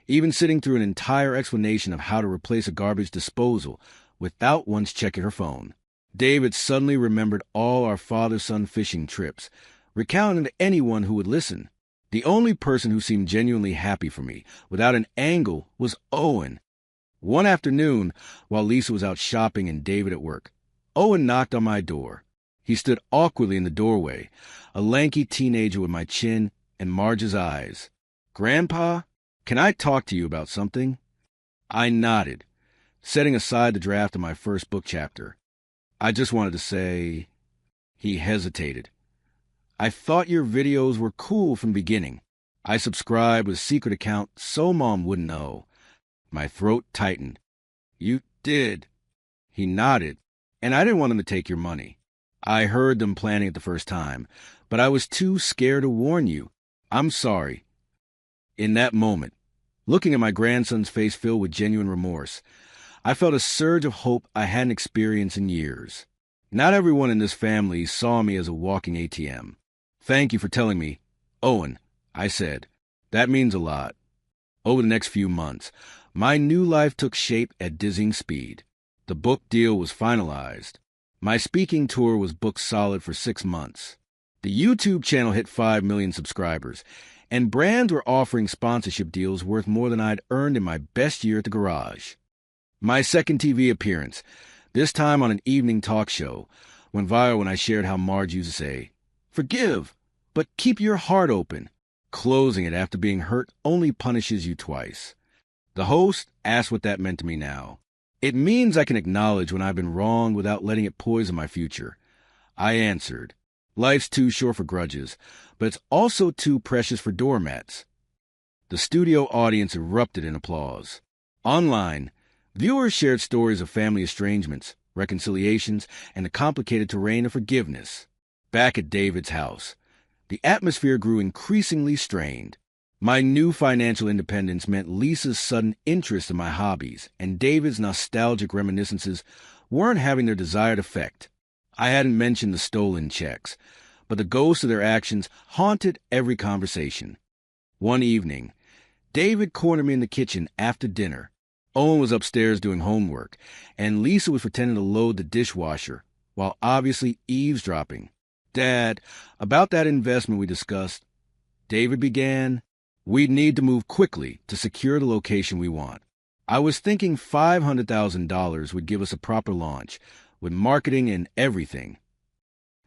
even sitting through an entire explanation of how to replace a garbage disposal without once checking her phone. David suddenly remembered all our father-son fishing trips, recounting to anyone who would listen. The only person who seemed genuinely happy for me, without an angle, was Owen. One afternoon, while Lisa was out shopping and David at work, Owen knocked on my door. He stood awkwardly in the doorway, a lanky teenager with my chin and Marge's eyes. Grandpa, can I talk to you about something? I nodded, setting aside the draft of my first book chapter. I just wanted to say... He hesitated. I thought your videos were cool from the beginning. I subscribed with a secret account so Mom wouldn't know. My throat tightened. You did. He nodded, and I didn't want him to take your money. I heard them planning it the first time, but I was too scared to warn you. I'm sorry. In that moment, looking at my grandson's face filled with genuine remorse, I felt a surge of hope I hadn't experienced in years. Not everyone in this family saw me as a walking ATM. Thank you for telling me, Owen, I said. That means a lot. Over the next few months, my new life took shape at dizzying speed. The book deal was finalized. My speaking tour was booked solid for 6 months. The YouTube channel hit 5 million subscribers, and brands were offering sponsorship deals worth more than I'd earned in my best year at the garage. My second TV appearance, this time on an evening talk show, went viral when I shared how Marge used to say, "Forgive, but keep your heart open. Closing it after being hurt only punishes you twice." The host asked what that meant to me now. It means I can acknowledge when I've been wrong without letting it poison my future. I answered, life's too short for grudges, but it's also too precious for doormats. The studio audience erupted in applause. Online, viewers shared stories of family estrangements, reconciliations, and the complicated terrain of forgiveness. Back at David's house, the atmosphere grew increasingly strained. My new financial independence meant Lisa's sudden interest in my hobbies, and David's nostalgic reminiscences weren't having their desired effect. I hadn't mentioned the stolen checks, but the ghosts of their actions haunted every conversation. One evening, David cornered me in the kitchen after dinner. Owen was upstairs doing homework, and Lisa was pretending to load the dishwasher, while obviously eavesdropping. "Dad, about that investment we discussed," David began. "We'd need to move quickly to secure the location we want. I was thinking $500,000 would give us a proper launch, with marketing and everything."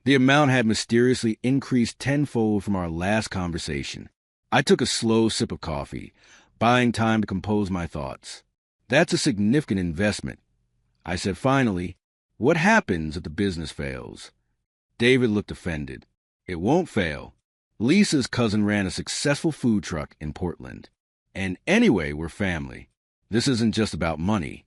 The amount had mysteriously increased tenfold from our last conversation. I took a slow sip of coffee, buying time to compose my thoughts. "That's a significant investment," I said finally. "What happens if the business fails?" David looked offended. "It won't fail. Lisa's cousin ran a successful food truck in Portland. And anyway, we're family. This isn't just about money.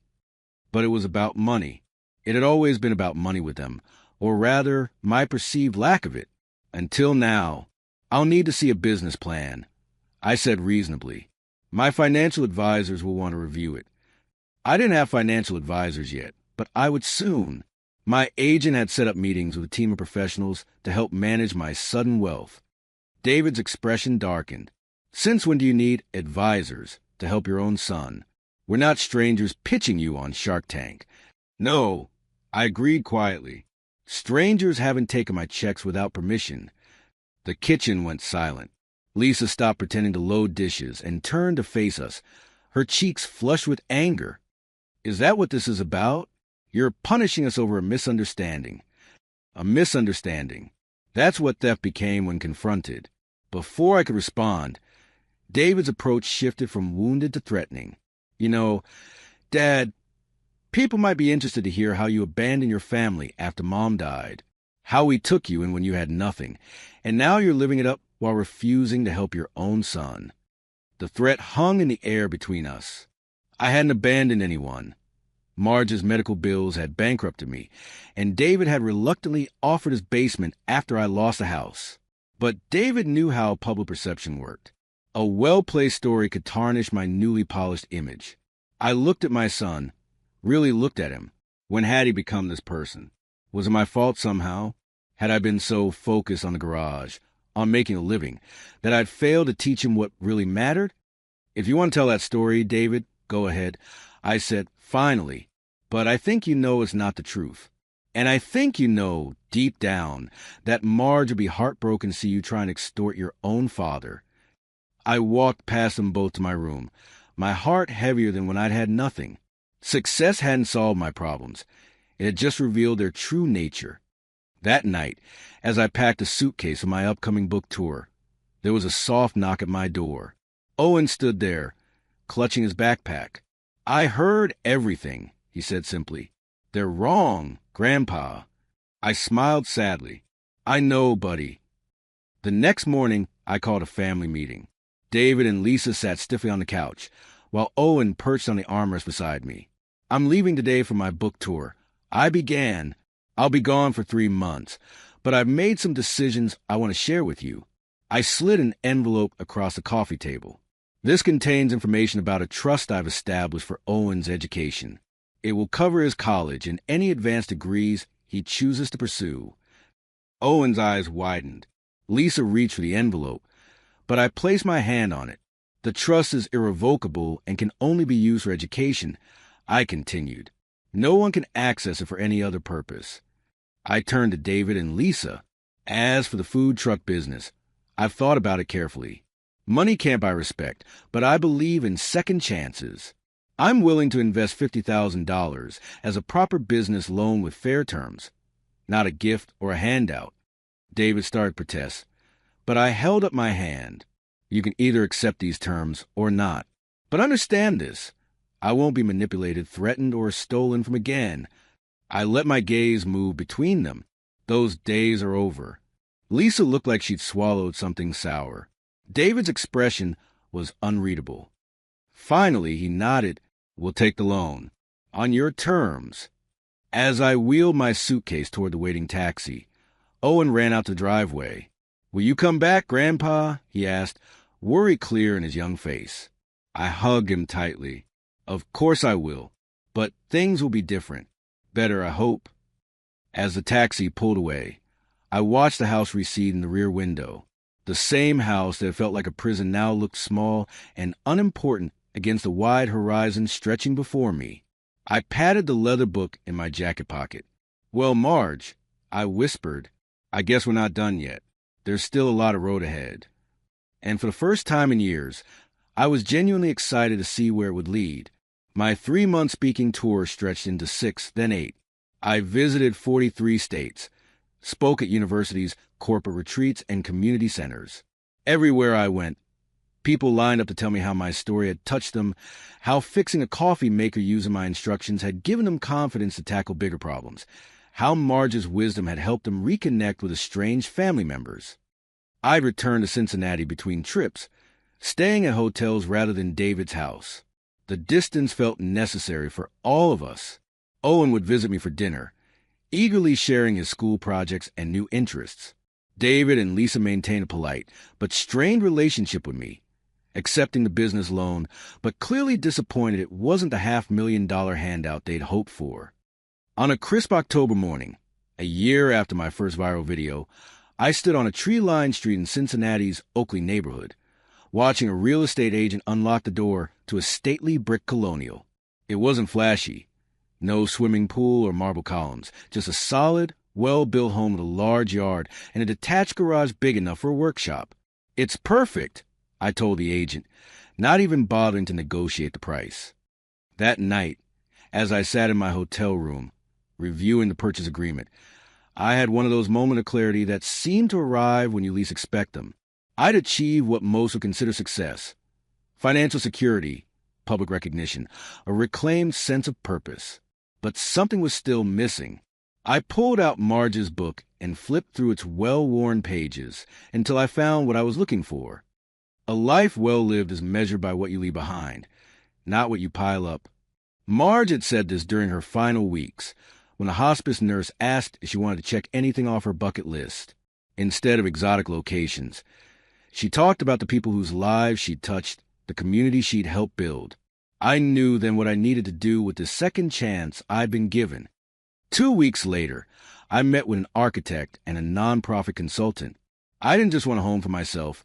But it was about money. It had always been about money with them, or rather, my perceived lack of it. Until now. I'll need to see a business plan, I said reasonably. My financial advisors will want to review it. I didn't have financial advisors yet, but I would soon. My agent had set up meetings with a team of professionals to help manage my sudden wealth. David's expression darkened. Since when do you need advisors to help your own son? We're not strangers pitching you on Shark Tank. No, I agreed quietly. Strangers haven't taken my checks without permission. The kitchen went silent. Lisa stopped pretending to load dishes and turned to face us, her cheeks flushed with anger. Is that what this is about? You're punishing us over a misunderstanding. A misunderstanding. That's what theft became when confronted. Before I could respond, David's approach shifted from wounded to threatening. You know, Dad, people might be interested to hear how you abandoned your family after Mom died, how we took you in when you had nothing, and now you're living it up while refusing to help your own son. The threat hung in the air between us. I hadn't abandoned anyone. Marge's medical bills had bankrupted me, and David had reluctantly offered his basement after I lost the house. But David knew how public perception worked. A well-placed story could tarnish my newly polished image. I looked at my son, really looked at him. When had he become this person? Was it my fault somehow? Had I been so focused on the garage, on making a living, that I'd failed to teach him what really mattered? If you want to tell that story, David, go ahead, I said, finally. But I think you know it's not the truth. And I think you know, deep down, that Marge would be heartbroken to see you try and extort your own father. I walked past them both to my room, my heart heavier than when I'd had nothing. Success hadn't solved my problems. It had just revealed their true nature. That night, as I packed a suitcase for my upcoming book tour, there was a soft knock at my door. Owen stood there, clutching his backpack. I heard everything, he said simply. They're wrong, Grandpa. I smiled sadly. I know, buddy. The next morning, I called a family meeting. David and Lisa sat stiffly on the couch, while Owen perched on the armrest beside me. I'm leaving today for my book tour. I'll be gone for 3 months, but I've made some decisions I want to share with you. I slid an envelope across the coffee table. This contains information about a trust I've established for Owen's education. It will cover his college and any advanced degrees he chooses to pursue. Owen's eyes widened. Lisa reached for the envelope, but I placed my hand on it. The trust is irrevocable and can only be used for education, I continued. No one can access it for any other purpose. I turned to David and Lisa. As for the food truck business, I've thought about it carefully. Money can't buy respect, but I believe in second chances. I'm willing to invest $50,000 as a proper business loan with fair terms, not a gift or a handout. David started to protest, but I held up my hand. You can either accept these terms or not. But understand this. I won't be manipulated, threatened, or stolen from again. I let my gaze move between them. Those days are over. Lisa looked like she'd swallowed something sour. David's expression was unreadable. Finally, he nodded. We'll take the loan. On your terms. As I wheeled my suitcase toward the waiting taxi, Owen ran out the driveway. Will you come back, Grandpa? He asked, worry clear in his young face. I hugged him tightly. Of course I will, but things will be different. Better, I hope. As the taxi pulled away, I watched the house recede in the rear window. The same house that felt like a prison now looked small and unimportant against the wide horizon stretching before me. I patted the leather book in my jacket pocket. Well, Marge, I whispered, I guess we're not done yet. There's still a lot of road ahead. And for the first time in years, I was genuinely excited to see where it would lead. My 3-month speaking tour stretched into 6, then 8. I visited 43 states, spoke at universities, corporate retreats, and community centers. Everywhere I went, people lined up to tell me how my story had touched them, how fixing a coffee maker using my instructions had given them confidence to tackle bigger problems, how Marge's wisdom had helped them reconnect with estranged family members. I returned to Cincinnati between trips, staying at hotels rather than David's house. The distance felt necessary for all of us. Owen would visit me for dinner, eagerly sharing his school projects and new interests. David and Lisa maintained a polite but strained relationship with me, accepting the business loan, but clearly disappointed it wasn't the $500,000 handout they'd hoped for. On a crisp October morning, a year after my first viral video, I stood on a tree-lined street in Cincinnati's Oakley neighborhood, watching a real estate agent unlock the door to a stately brick colonial. It wasn't flashy. No swimming pool or marble columns, just a solid, well-built home with a large yard and a detached garage big enough for a workshop. "It's perfect," I told the agent, not even bothering to negotiate the price. That night, as I sat in my hotel room, reviewing the purchase agreement, I had one of those moments of clarity that seem to arrive when you least expect them. I'd achieved what most would consider success: financial security, public recognition, a reclaimed sense of purpose. But something was still missing. I pulled out Marge's book and flipped through its well-worn pages until I found what I was looking for. A life well lived is measured by what you leave behind, not what you pile up. Marge had said this during her final weeks, when a hospice nurse asked if she wanted to check anything off her bucket list. Instead of exotic locations, she talked about the people whose lives she'd touched, the community she'd helped build. I knew then what I needed to do with the second chance I'd been given. 2 weeks later, I met with an architect and a nonprofit consultant. I didn't just want a home for myself.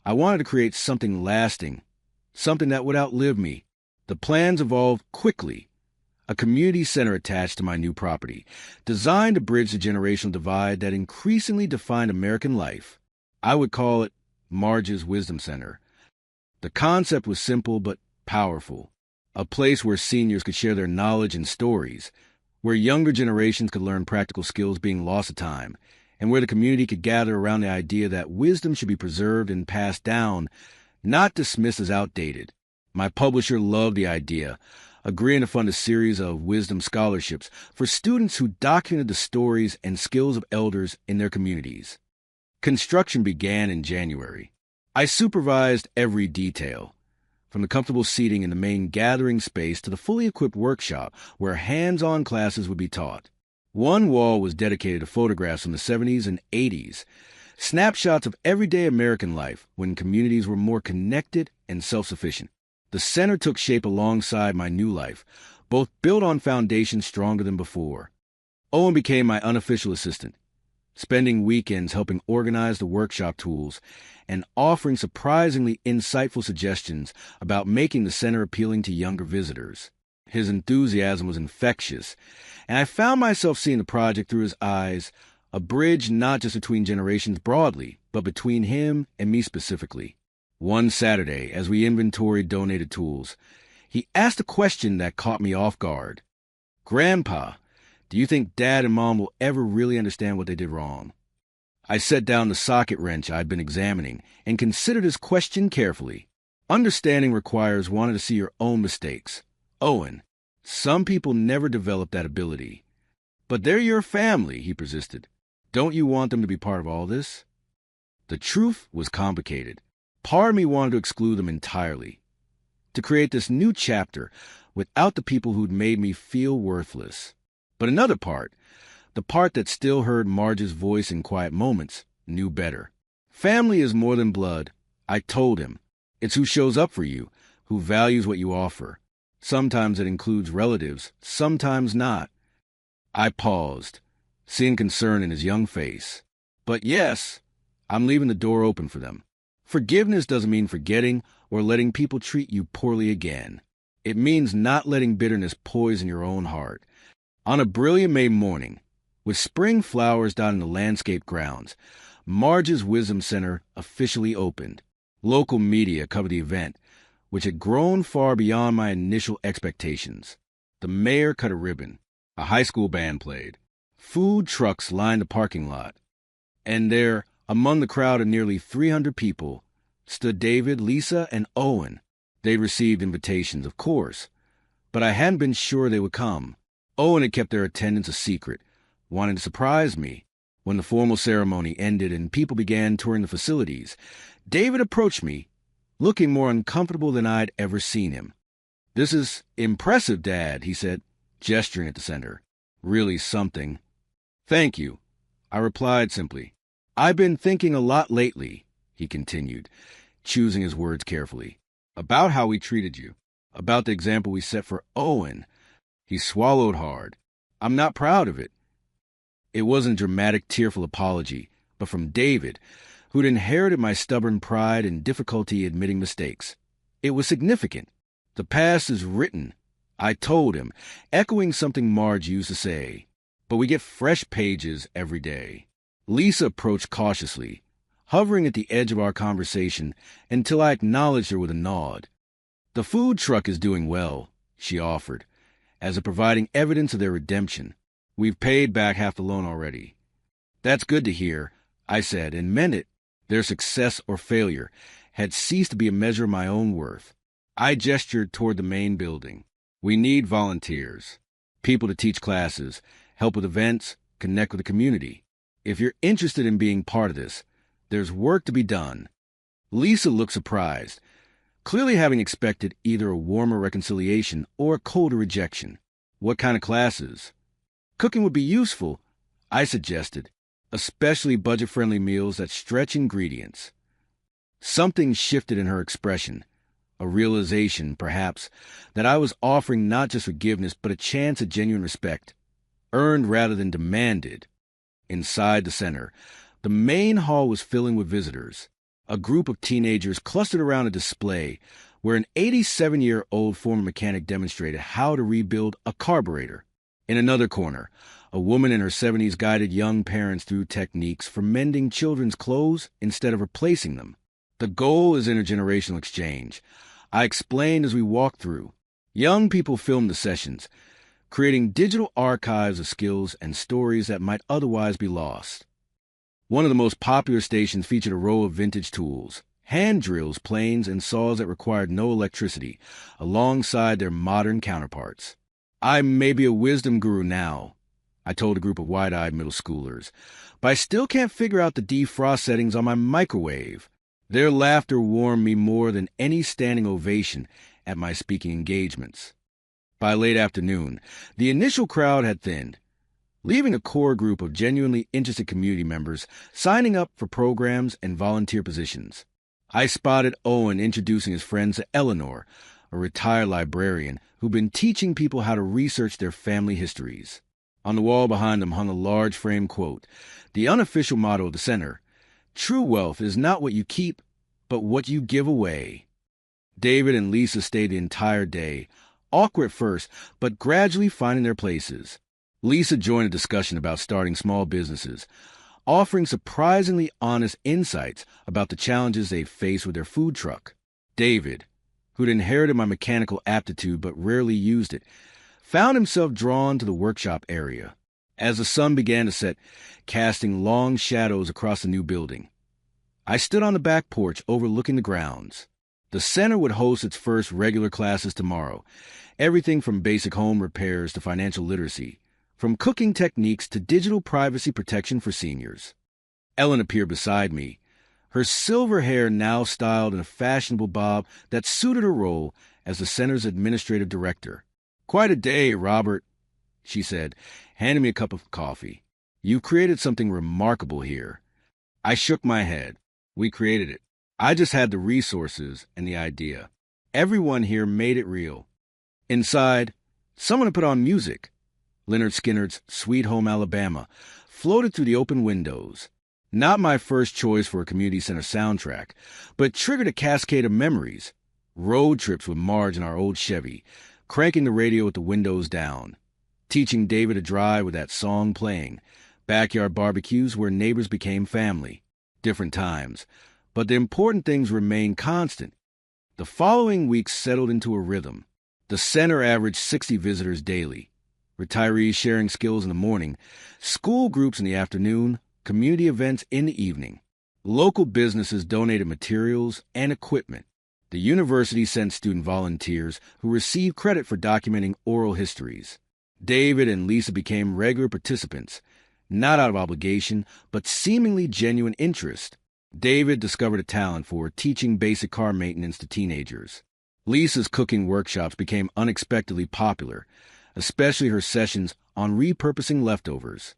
I wanted to create something lasting, something that would outlive me. The plans evolved quickly. A community center attached to my new property, designed to bridge the generational divide that increasingly defined American life. I would call it Marge's Wisdom Center. The concept was simple but powerful. A place where seniors could share their knowledge and stories, where younger generations could learn practical skills being lost to time, and where the community could gather around the idea that wisdom should be preserved and passed down, not dismissed as outdated. My publisher loved the idea, agreeing to fund a series of wisdom scholarships for students who documented the stories and skills of elders in their communities. Construction began in January. I supervised every detail, from the comfortable seating in the main gathering space to the fully equipped workshop where hands-on classes would be taught. One wall was dedicated to photographs from the 70s and 80s, snapshots of everyday American life when communities were more connected and self-sufficient. The center took shape alongside my new life, both built on foundations stronger than before. Owen became my unofficial assistant, spending weekends helping organize the workshop tools and offering surprisingly insightful suggestions about making the center appealing to younger visitors. His enthusiasm was infectious, and I found myself seeing the project through his eyes, a bridge not just between generations broadly, but between him and me specifically. One Saturday, as we inventoried donated tools, he asked a question that caught me off guard. "Grandpa, do you think Dad and Mom will ever really understand what they did wrong?" I set down the socket wrench I'd been examining and considered his question carefully. Understanding requires wanting to see your own mistakes. "Owen, some people never develop that ability." "But they're your family," he persisted. "Don't you want them to be part of all this?" The truth was complicated. Part of me wanted to exclude them entirely, to create this new chapter without the people who'd made me feel worthless. But another part, the part that still heard Marge's voice in quiet moments, knew better. Family is more than blood, I told him. It's who shows up for you, who values what you offer. Sometimes it includes relatives, sometimes not. I paused, seeing concern in his young face. "But yes, I'm leaving the door open for them. Forgiveness doesn't mean forgetting or letting people treat you poorly again. It means not letting bitterness poison your own heart." On a brilliant May morning, with spring flowers dotting the landscape grounds, Marge's Wisdom Center officially opened. Local media covered the event, which had grown far beyond my initial expectations. The mayor cut a ribbon. A high school band played. Food trucks lined the parking lot. And there, among the crowd of nearly 300 people, stood David, Lisa, and Owen. They'd received invitations, of course, but I hadn't been sure they would come. Owen had kept their attendance a secret, wanting to surprise me. When the formal ceremony ended and people began touring the facilities, David approached me, looking more uncomfortable than I'd ever seen him. "This is impressive, Dad," he said, gesturing at the center. "Really something." "Thank you," I replied simply. "I've been thinking a lot lately," he continued, choosing his words carefully, "about how we treated you, about the example we set for Owen." He swallowed hard. "I'm not proud of it." It wasn't a dramatic, tearful apology, but from David, who'd inherited my stubborn pride and difficulty admitting mistakes. It was significant. "The past is written," I told him, echoing something Marge used to say. "But we get fresh pages every day." Lisa approached cautiously, hovering at the edge of our conversation until I acknowledged her with a nod. "The food truck is doing well," she offered, as if providing evidence of their redemption. "We've paid back half the loan already." "That's good to hear," I said, and meant it. Their success or failure had ceased to be a measure of my own worth. I gestured toward the main building. "We need volunteers, people to teach classes, help with events, connect with the community. If you're interested in being part of this, there's work to be done." Lisa looked surprised, clearly having expected either a warmer reconciliation or a colder rejection. "What kind of classes?" "Cooking would be useful," I suggested, "especially budget-friendly meals that stretch ingredients." Something shifted in her expression, a realization, perhaps, that I was offering not just forgiveness but a chance at genuine respect, earned rather than demanded. Inside the center, the main hall was filling with visitors. A group of teenagers clustered around a display where an 87-year-old former mechanic demonstrated how to rebuild a carburetor. In another corner, a woman in her 70s guided young parents through techniques for mending children's clothes instead of replacing them. "The goal is intergenerational exchange," I explained as we walked through. Young people filmed the sessions, creating digital archives of skills and stories that might otherwise be lost. One of the most popular stations featured a row of vintage tools, hand drills, planes, and saws that required no electricity, alongside their modern counterparts. "I may be a wisdom guru now," I told a group of wide-eyed middle schoolers, "but I still can't figure out the defrost settings on my microwave." Their laughter warmed me more than any standing ovation at my speaking engagements. By late afternoon, the initial crowd had thinned, leaving a core group of genuinely interested community members signing up for programs and volunteer positions. I spotted Owen introducing his friends to Eleanor, a retired librarian who'd been teaching people how to research their family histories. On the wall behind them hung a large frame quote, the unofficial motto of the center: "True wealth is not what you keep, but what you give away." David and Lisa stayed the entire day, awkward at first, but gradually finding their places. Lisa joined a discussion about starting small businesses, offering surprisingly honest insights about the challenges they faced with their food truck. David, who'd inherited my mechanical aptitude but rarely used it, found himself drawn to the workshop area. As the sun began to set, casting long shadows across the new building, I stood on the back porch overlooking the grounds. The center would host its first regular classes tomorrow, everything from basic home repairs to financial literacy, from cooking techniques to digital privacy protection for seniors. Ellen appeared beside me, her silver hair now styled in a fashionable bob that suited her role as the center's administrative director. "Quite a day, Robert," she said, handing me a cup of coffee. "You've created something remarkable here." I shook my head. "We created it. I just had the resources and the idea. Everyone here made it real." Inside, someone had put on music. Leonard Skinner's Sweet Home Alabama floated through the open windows. Not my first choice for a community center soundtrack, but it triggered a cascade of memories. Road trips with Marge in our old Chevy, cranking the radio with the windows down. Teaching David to drive with that song playing. Backyard barbecues where neighbors became family. Different times, but the important things remained constant. The following weeks settled into a rhythm. The center averaged 60 visitors daily. Retirees sharing skills in the morning, school groups in the afternoon, community events in the evening. Local businesses donated materials and equipment. The university sent student volunteers who received credit for documenting oral histories. David and Lisa became regular participants, not out of obligation, but seemingly genuine interest. David discovered a talent for teaching basic car maintenance to teenagers. Lisa's cooking workshops became unexpectedly popular, especially her sessions on repurposing leftovers.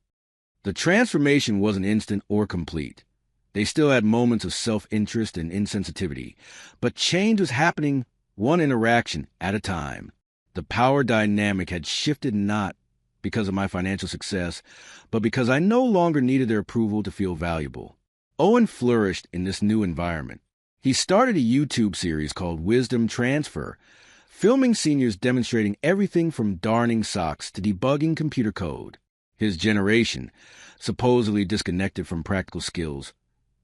The transformation wasn't instant or complete. They still had moments of self-interest and insensitivity, but change was happening one interaction at a time. The power dynamic had shifted not because of my financial success, but because I no longer needed their approval to feel valuable. Owen flourished in this new environment. He started a YouTube series called Wisdom Transfer, filming seniors demonstrating everything from darning socks to debugging computer code. His generation, supposedly disconnected from practical skills,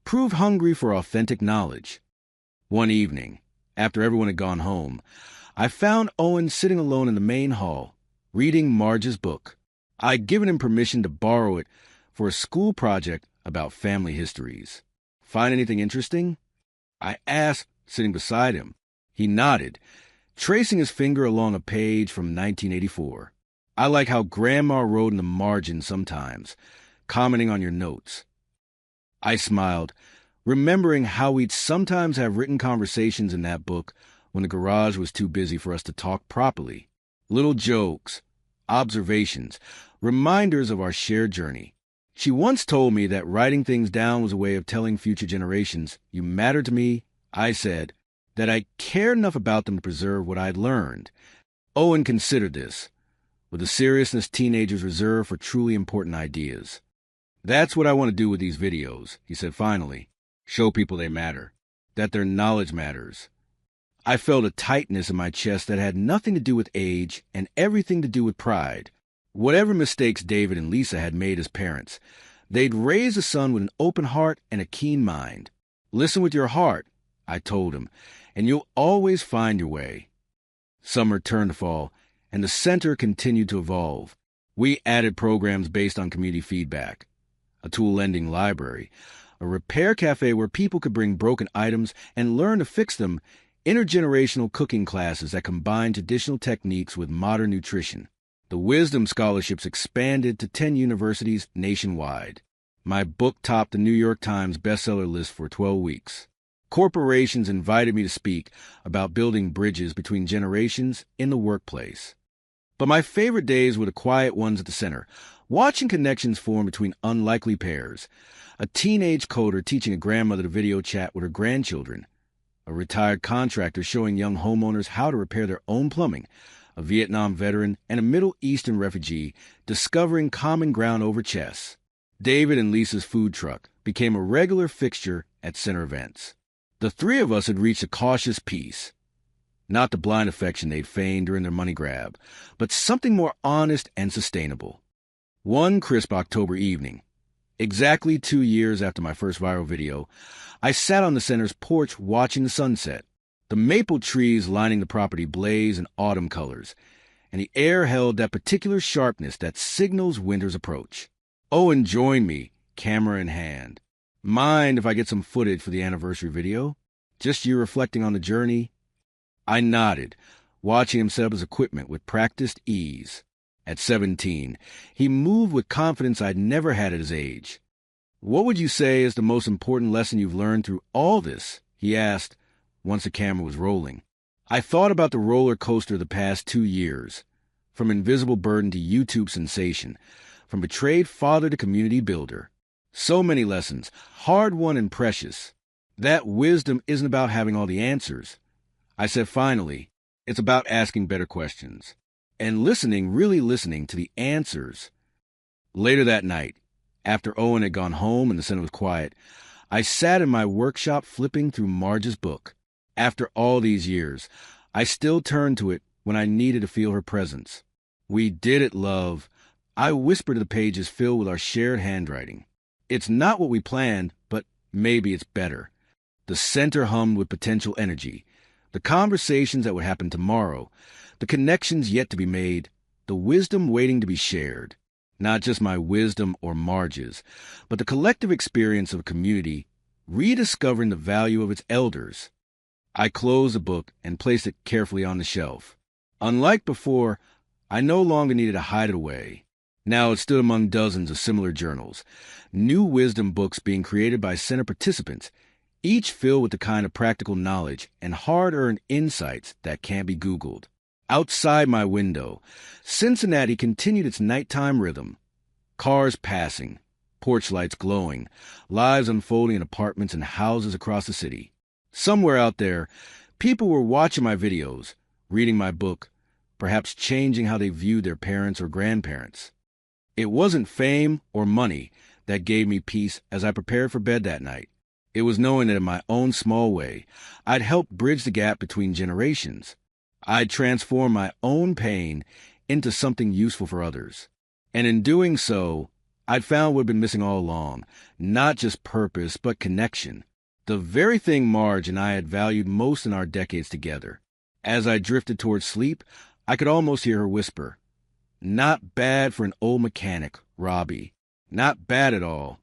proved hungry for authentic knowledge. One evening, after everyone had gone home, I found Owen sitting alone in the main hall, reading Marge's book. I'd given him permission to borrow it for a school project about family histories. Find anything interesting? I asked, sitting beside him. He nodded, tracing his finger along a page from 1984. I like how Grandma wrote in the margin sometimes, commenting on your notes. I smiled, remembering how we'd sometimes have written conversations in that book when the garage was too busy for us to talk properly. Little jokes, observations, reminders of our shared journey. She once told me that writing things down was a way of telling future generations, "You matter to me," I said, that I cared enough about them to preserve what I'd learned. Owen considered this, with the seriousness teenagers reserve for truly important ideas. "That's what I want to do with these videos," he said finally. "Show people they matter, that their knowledge matters." I felt a tightness in my chest that had nothing to do with age and everything to do with pride. Whatever mistakes David and Lisa had made as parents, they'd raised a son with an open heart and a keen mind. "Listen with your heart," I told him, "and you'll always find your way." Summer turned to fall, and the center continued to evolve. We added programs based on community feedback, a tool lending library, a repair cafe where people could bring broken items and learn to fix them, intergenerational cooking classes that combined traditional techniques with modern nutrition. The Wisdom Scholarships expanded to 10 universities nationwide. My book topped the New York Times bestseller list for 12 weeks. Corporations invited me to speak about building bridges between generations in the workplace. But my favorite days were the quiet ones at the center, watching connections form between unlikely pairs. A teenage coder teaching a grandmother to video chat with her grandchildren. A retired contractor showing young homeowners how to repair their own plumbing. A Vietnam veteran and a Middle Eastern refugee discovering common ground over chess. David and Lisa's food truck became a regular fixture at center events. The three of us had reached a cautious peace. Not the blind affection they'd feigned during their money grab, but something more honest and sustainable. One crisp October evening, exactly 2 years after my first viral video, I sat on the center's porch watching the sunset. The maple trees lining the property blaze in autumn colors, and the air held that particular sharpness that signals winter's approach. Owen joined me, camera in hand. "Mind if I get some footage for the anniversary video? Just you reflecting on the journey?" I nodded, watching him set up his equipment with practiced ease. At 17, he moved with confidence I'd never had at his age. "What would you say is the most important lesson you've learned through all this?" he asked, once the camera was rolling. I thought about the roller coaster of the past 2 years, from invisible burden to YouTube sensation, from betrayed father to community builder. So many lessons, hard-won and precious. That wisdom isn't about having all the answers. I said finally, it's about asking better questions, and listening, really listening to the answers. Later that night, after Owen had gone home and the center was quiet, I sat in my workshop flipping through Marge's book. After all these years, I still turned to it when I needed to feel her presence. "We did it, love." I whispered to the pages filled with our shared handwriting. It's not what we planned, but maybe it's better. The center hummed with potential energy. The conversations that would happen tomorrow. The connections yet to be made. The wisdom waiting to be shared. Not just my wisdom or Marge's, but the collective experience of a community rediscovering the value of its elders. I closed the book and placed it carefully on the shelf. Unlike before, I no longer needed to hide it away. Now it stood among dozens of similar journals, new wisdom books being created by center participants, each filled with the kind of practical knowledge and hard-earned insights that can't be Googled. Outside my window, Cincinnati continued its nighttime rhythm. Cars passing, porch lights glowing, lives unfolding in apartments and houses across the city. Somewhere out there, people were watching my videos, reading my book, perhaps changing how they viewed their parents or grandparents. It wasn't fame or money that gave me peace as I prepared for bed that night. It was knowing that in my own small way, I'd helped bridge the gap between generations. I'd transformed my own pain into something useful for others. And in doing so, I'd found what had been missing all along, not just purpose, but connection. The very thing Marge and I had valued most in our decades together. As I drifted towards sleep, I could almost hear her whisper, "Not bad for an old mechanic, Robbie. Not bad at all.